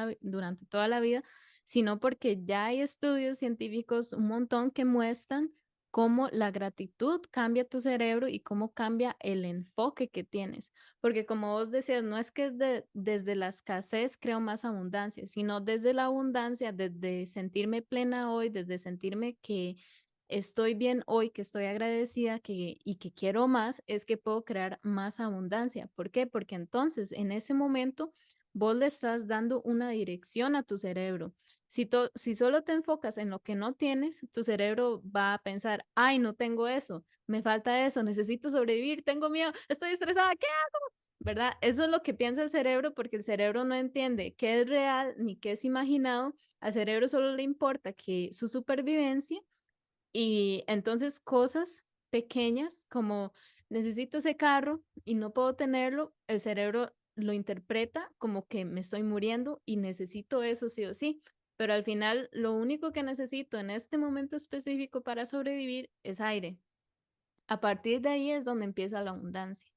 toda la vida, sino porque ya hay estudios científicos un montón que muestran cómo la gratitud cambia tu cerebro y cómo cambia el enfoque que tienes. Porque como vos decías, no es que desde la escasez creo más abundancia, sino desde la abundancia, desde sentirme plena hoy, desde sentirme que estoy bien hoy, que estoy agradecida y que quiero más, es que puedo crear más abundancia. ¿Por qué? Porque entonces en ese momento vos le estás dando una dirección a tu cerebro. Si solo te enfocas en lo que no tienes, tu cerebro va a pensar, ay, no tengo eso, me falta eso, necesito sobrevivir, tengo miedo, estoy estresada, ¿qué hago? ¿Verdad? Eso es lo que piensa el cerebro porque el cerebro no entiende qué es real ni qué es imaginado. Al cerebro solo le importa que su supervivencia y entonces cosas pequeñas como necesito ese carro y no puedo tenerlo, el cerebro lo interpreta como que me estoy muriendo y necesito eso sí o sí. Pero al final lo único que necesito en este momento específico para sobrevivir es aire. A partir de ahí es donde empieza la abundancia.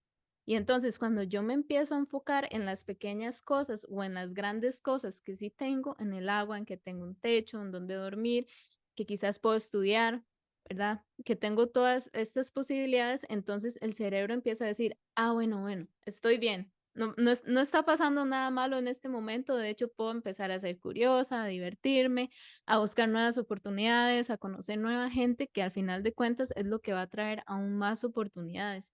Y entonces cuando yo me empiezo a enfocar en las pequeñas cosas o en las grandes cosas que sí tengo, en el agua, en que tengo un techo, en donde dormir, que quizás puedo estudiar, ¿verdad? Que tengo todas estas posibilidades, entonces el cerebro empieza a decir, ah, bueno, estoy bien. No está pasando nada malo en este momento, de hecho puedo empezar a ser curiosa, a divertirme, a buscar nuevas oportunidades, a conocer nueva gente, que al final de cuentas es lo que va a traer aún más oportunidades.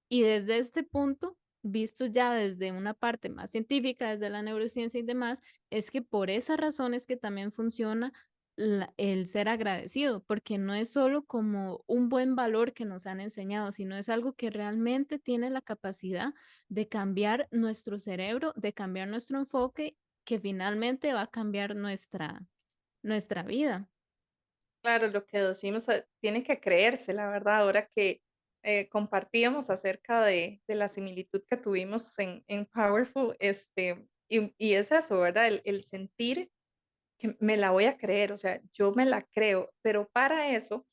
Y desde este punto, visto ya desde una parte más científica, desde la neurociencia y demás, es que por esa razón es que también funciona el ser agradecido, porque no es solo como un buen valor que nos han enseñado, sino es algo que realmente tiene la capacidad de cambiar nuestro cerebro, de cambiar nuestro enfoque que finalmente va a cambiar nuestra vida. Claro, lo que decimos, tiene que creerse, la verdad, ahora que compartíamos acerca de la similitud que tuvimos en Powerful, y es eso, ¿verdad? El sentir que me la voy a creer, o sea, yo me la creo, pero para eso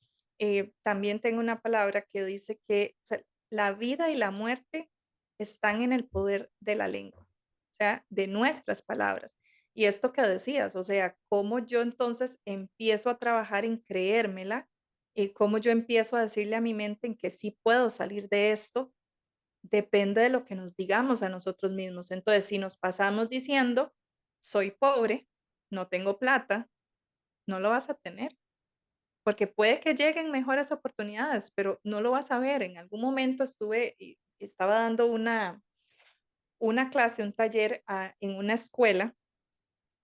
también tengo una palabra que dice que o sea, la vida y la muerte están en el poder de la lengua, o sea, de nuestras palabras. Y esto que decías, o sea, cómo yo entonces empiezo a trabajar en creérmela y cómo yo empiezo a decirle a mi mente en que sí puedo salir de esto, depende de lo que nos digamos a nosotros mismos. Entonces, si nos pasamos diciendo, soy pobre, no tengo plata, no lo vas a tener, porque puede que lleguen mejores oportunidades, pero no lo vas a ver. En algún momento estaba dando una clase, un taller en una escuela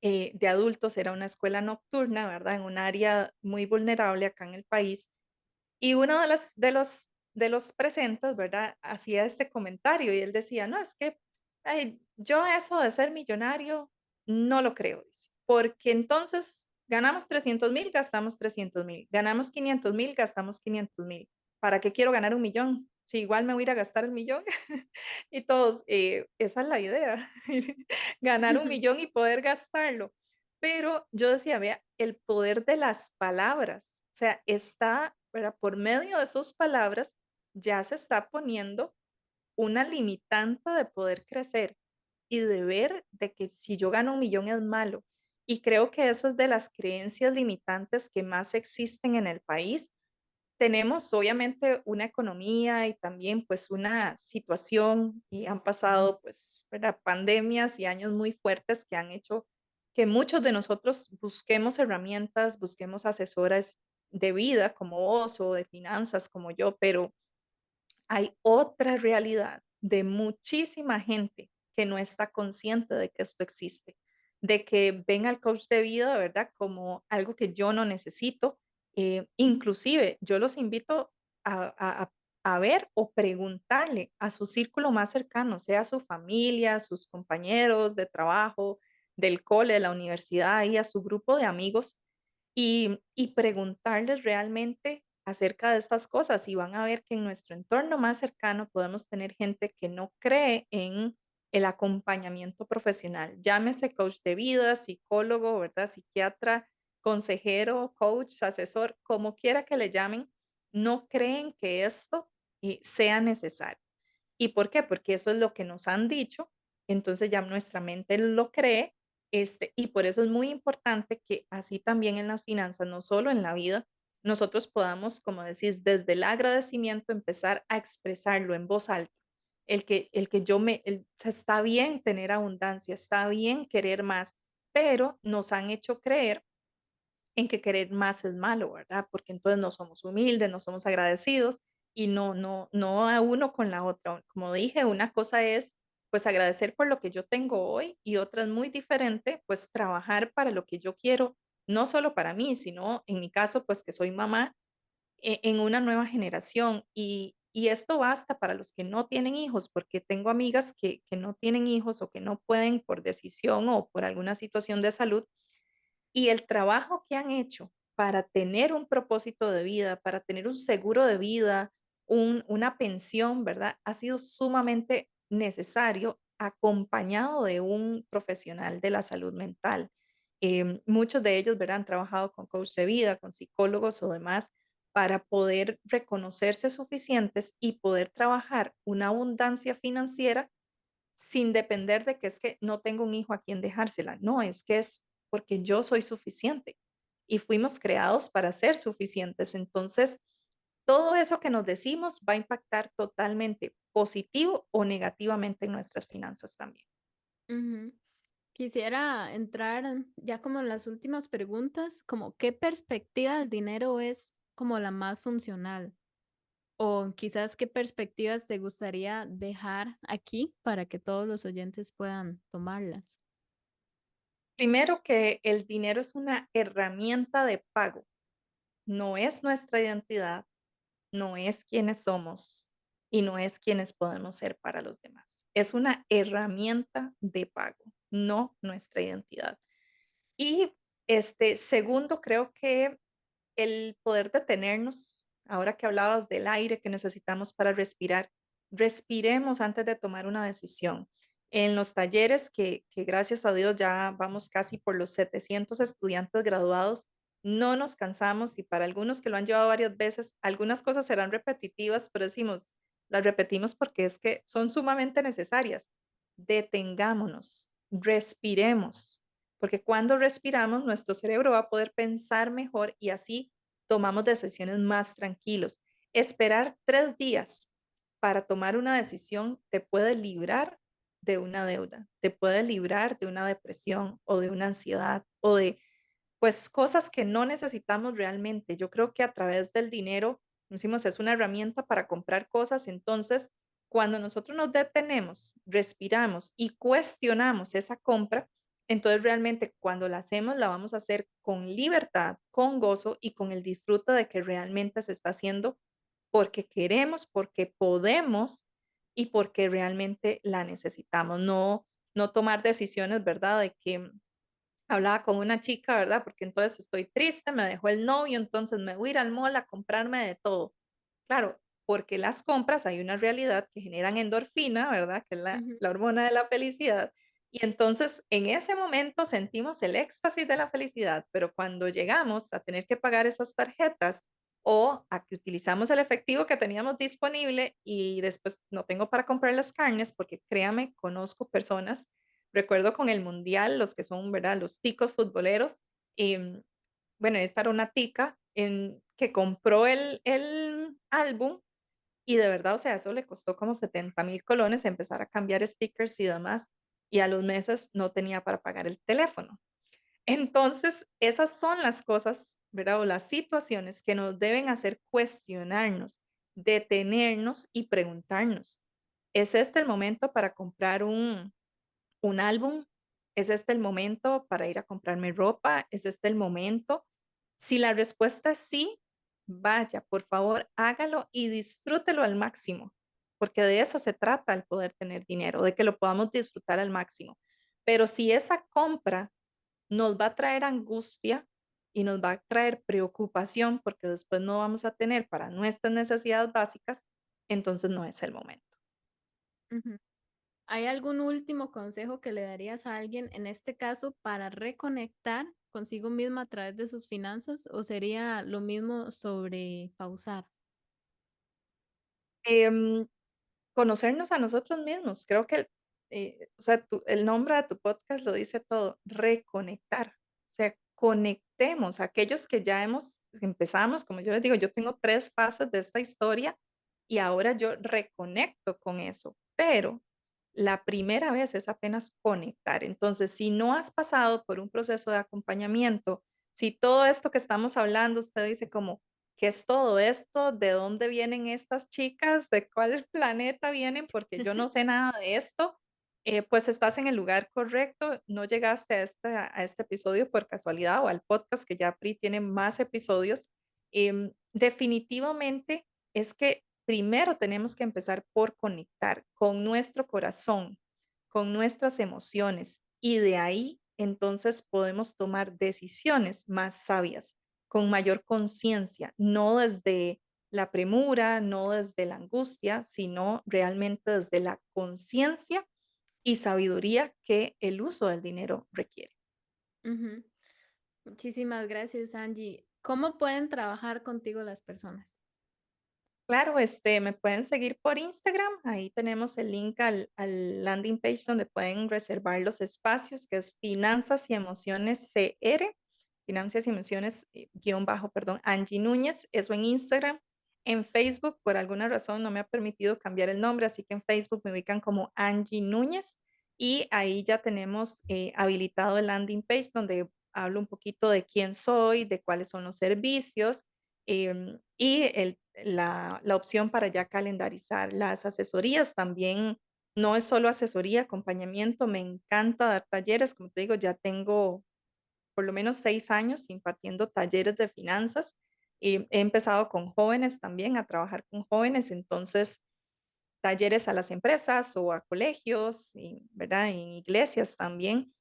de adultos, era una escuela nocturna, ¿verdad? En un área muy vulnerable acá en el país. Y uno de los presentes, ¿verdad? Hacía este comentario y él decía, no, es que ay, yo eso de ser millonario no lo creo, dice, porque entonces ganamos 300,000, gastamos 300,000, ganamos 500,000, gastamos 500,000. ¿Para qué quiero ganar 1,000,000? Si igual me voy a ir a gastar el millón. Y todos, esa es la idea, ganar 1,000,000 y poder gastarlo. Pero yo decía, vea, el poder de las palabras, o sea, está, ¿verdad? Por medio de sus palabras ya se está poniendo una limitante de poder crecer y de ver de que si yo gano 1,000,000 es malo. Y creo que eso es de las creencias limitantes que más existen en el país. Tenemos obviamente una economía y también pues una situación y han pasado pues, ¿verdad? Pandemias y años muy fuertes que han hecho que muchos de nosotros busquemos herramientas, busquemos asesoras de vida como vos o de finanzas como yo, pero hay otra realidad de muchísima gente que no está consciente de que esto existe, de que ven al coach de vida, ¿verdad? Como algo que yo no necesito. Inclusive, yo los invito a ver o preguntarle a su círculo más cercano, sea su familia, a sus compañeros de trabajo, del cole, de la universidad, y a su grupo de amigos, y preguntarles realmente acerca de estas cosas y van a ver que en nuestro entorno más cercano podemos tener gente que no cree en el acompañamiento profesional, llámese coach de vida, psicólogo, ¿verdad? Psiquiatra, consejero, coach, asesor, como quiera que le llamen, no creen que esto sea necesario. ¿Y por qué? Porque eso es lo que nos han dicho, entonces ya nuestra mente lo cree, y por eso es muy importante que así también en las finanzas, no solo en la vida, nosotros podamos, como decís, desde el agradecimiento empezar a expresarlo en voz alta. El que o sea, está bien tener abundancia, está bien querer más, pero nos han hecho creer en que querer más es malo, ¿verdad? Porque entonces no somos humildes, no somos agradecidos y no a uno con la otra. Como dije, una cosa es pues agradecer por lo que yo tengo hoy y otra es muy diferente, pues trabajar para lo que yo quiero, no solo para mí, sino en mi caso, pues que soy mamá en una nueva generación. Y esto basta para los que no tienen hijos, porque tengo amigas que no tienen hijos o que no pueden por decisión o por alguna situación de salud y el trabajo que han hecho para tener un propósito de vida, para tener un seguro de vida, una pensión, ¿verdad? Ha sido sumamente necesario acompañado de un profesional de la salud mental. Muchos de ellos, ¿verdad? Han trabajado con coach de vida, con psicólogos o demás para poder reconocerse suficientes y poder trabajar una abundancia financiera sin depender de que es que no tengo un hijo a quien dejársela. No, es que es porque yo soy suficiente y fuimos creados para ser suficientes. Entonces, todo eso que nos decimos va a impactar totalmente positivo o negativamente en nuestras finanzas también. Ujú. Quisiera entrar ya como en las últimas preguntas, como qué perspectiva del dinero es como la más funcional o quizás qué perspectivas te gustaría dejar aquí para que todos los oyentes puedan tomarlas. Primero que el dinero es una herramienta de pago, no es nuestra identidad, no es quienes somos y no es quienes podemos ser para los demás. Es una herramienta de pago. no nuestra identidad. Y segundo, creo que el poder detenernos, ahora que hablabas del aire que necesitamos para respirar, respiremos antes de tomar una decisión. En los talleres que gracias a Dios ya vamos casi por los 700 estudiantes graduados, no nos cansamos y para algunos que lo han llevado varias veces, algunas cosas serán repetitivas, pero decimos, las repetimos porque es que son sumamente necesarias. Detengámonos, respiremos, porque cuando respiramos, nuestro cerebro va a poder pensar mejor y así tomamos decisiones más tranquilos. Esperar 3 días para tomar una decisión te puede librar de una deuda, te puede librar de una depresión o de una ansiedad o de pues cosas que no necesitamos realmente. Yo creo que a través del dinero, decimos, es una herramienta para comprar cosas. Entonces, cuando nosotros nos detenemos, respiramos y cuestionamos esa compra, entonces realmente cuando la hacemos la vamos a hacer con libertad, con gozo y con el disfrute de que realmente se está haciendo porque queremos, porque podemos y porque realmente la necesitamos. No, no tomar decisiones, ¿verdad? De que hablaba con una chica, ¿verdad? Porque entonces estoy triste, me dejó el novio, entonces me voy a ir al mall a comprarme de todo. Claro, porque las compras hay una realidad que generan endorfina, ¿verdad? Que es Ujú. la hormona de la felicidad. Y entonces en ese momento sentimos el éxtasis de la felicidad, pero cuando llegamos a tener que pagar esas tarjetas o a que utilizamos el efectivo que teníamos disponible y después no tengo para comprar las carnes, porque créame, conozco personas. Recuerdo con el mundial, los que son, ¿verdad? Los ticos futboleros. em, bueno, esta era una tica que compró el álbum y de verdad, o sea, eso le costó como 70,000 colones empezar a cambiar stickers y demás. Y a los meses no tenía para pagar el teléfono. Entonces, esas son las cosas, ¿verdad? O las situaciones que nos deben hacer cuestionarnos, detenernos y preguntarnos, ¿es este el momento para comprar un álbum? ¿Es este el momento para ir a comprarme ropa? ¿Es este el momento? Si la respuesta es sí, vaya, por favor, hágalo y disfrútelo al máximo, porque de eso se trata el poder tener dinero, de que lo podamos disfrutar al máximo. Pero si esa compra nos va a traer angustia y nos va a traer preocupación, porque después no vamos a tener para nuestras necesidades básicas, entonces no es el momento. Ujú. ¿Hay algún último consejo que le darías a alguien, en este caso, para reconectar consigo misma a través de sus finanzas? ¿O sería lo mismo sobre pausar? Em, Conocernos a nosotros mismos. Creo que, o sea, el nombre de tu podcast lo dice todo, reconectar. O sea, conectemos. Aquellos que ya empezamos, como yo les digo, yo tengo 3 fases de esta historia y ahora yo reconecto con eso, pero la primera vez es apenas conectar. Entonces, si no has pasado por un proceso de acompañamiento, si todo esto que estamos hablando, usted dice como, ¿qué es todo esto? ¿De dónde vienen estas chicas? ¿De cuál planeta vienen? Porque yo no sé nada de esto. Pues estás en el lugar correcto. No llegaste a este episodio por casualidad o al podcast que ya Pri tiene más episodios. Definitivamente es que primero tenemos que empezar por conectar con nuestro corazón, con nuestras emociones y de ahí entonces podemos tomar decisiones más sabias con mayor conciencia, no desde la premura, no desde la angustia, sino realmente desde la conciencia y sabiduría que el uso del dinero requiere. Ujú. Muchísimas gracias, Angie. ¿Cómo pueden trabajar contigo las personas? Claro, me pueden seguir por Instagram, ahí tenemos el link al landing page donde pueden reservar los espacios, que es Finanzas y Emociones CR, Finanzas y Emociones, guión bajo, perdón, Angie Núñez, eso en Instagram. En Facebook, por alguna razón, no me ha permitido cambiar el nombre, así que en Facebook me ubican como Angie Núñez y ahí ya tenemos habilitado el landing page donde hablo un poquito de quién soy, de cuáles son los servicios y la opción para ya calendarizar las asesorías también. No es solo asesoría, acompañamiento, me encanta dar talleres, como te digo, ya tengo por lo menos 6 años impartiendo talleres de finanzas y he empezado con jóvenes también, a trabajar con jóvenes, entonces talleres a las empresas o a colegios, ¿verdad? En iglesias también.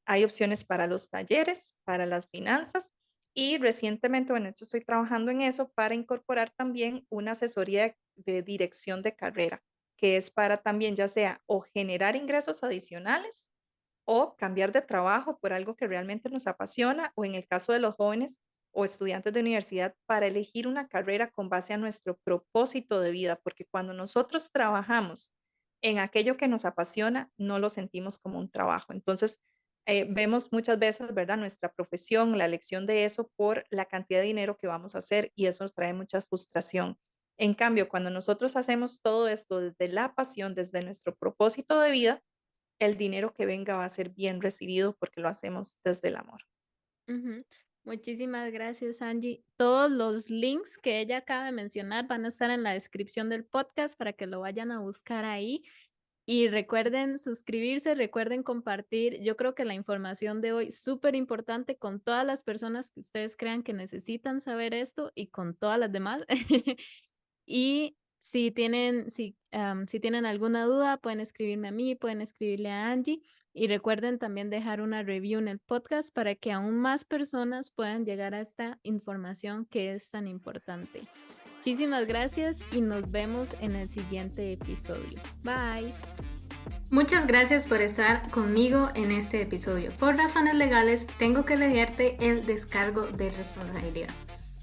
Hay opciones para los talleres, para las finanzas. Y recientemente, bueno, yo estoy trabajando en eso para incorporar también una asesoría de dirección de carrera, que es para también ya sea o generar ingresos adicionales o cambiar de trabajo por algo que realmente nos apasiona, o en el caso de los jóvenes o estudiantes de universidad, para elegir una carrera con base a nuestro propósito de vida, porque cuando nosotros trabajamos en aquello que nos apasiona, no lo sentimos como un trabajo. Entonces, vemos muchas veces, ¿verdad? Nuestra profesión, la elección de eso por la cantidad de dinero que vamos a hacer y eso nos trae mucha frustración. En cambio, cuando nosotros hacemos todo esto desde la pasión, desde nuestro propósito de vida, el dinero que venga va a ser bien recibido porque lo hacemos desde el amor. Ujú. Muchísimas gracias, Angie. Todos los links que ella acaba de mencionar van a estar en la descripción del podcast para que lo vayan a buscar ahí. Y recuerden suscribirse, recuerden compartir. Yo creo que la información de hoy es súper importante con todas las personas que ustedes crean que necesitan saber esto y con todas las demás. Y si tienen alguna duda, pueden escribirme a mí, pueden escribirle a Angie. Y recuerden también dejar una review en el podcast para que aún más personas puedan llegar a esta información que es tan importante. Muchísimas gracias y nos vemos en el siguiente episodio. Bye. Muchas gracias por estar conmigo en este episodio. Por razones legales, tengo que leerte el descargo de responsabilidad.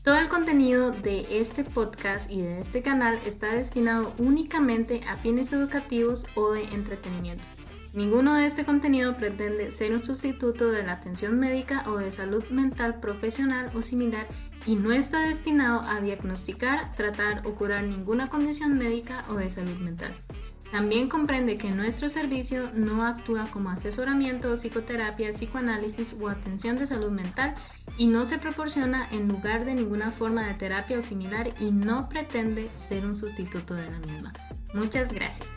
Todo el contenido de este podcast y de este canal está destinado únicamente a fines educativos o de entretenimiento. Ninguno de este contenido pretende ser un sustituto de la atención médica o de salud mental profesional o similar y no está destinado a diagnosticar, tratar o curar ninguna condición médica o de salud mental. También comprende que nuestro servicio no actúa como asesoramiento, psicoterapia, psicoanálisis o atención de salud mental y no se proporciona en lugar de ninguna forma de terapia o similar y no pretende ser un sustituto de la misma. Muchas gracias.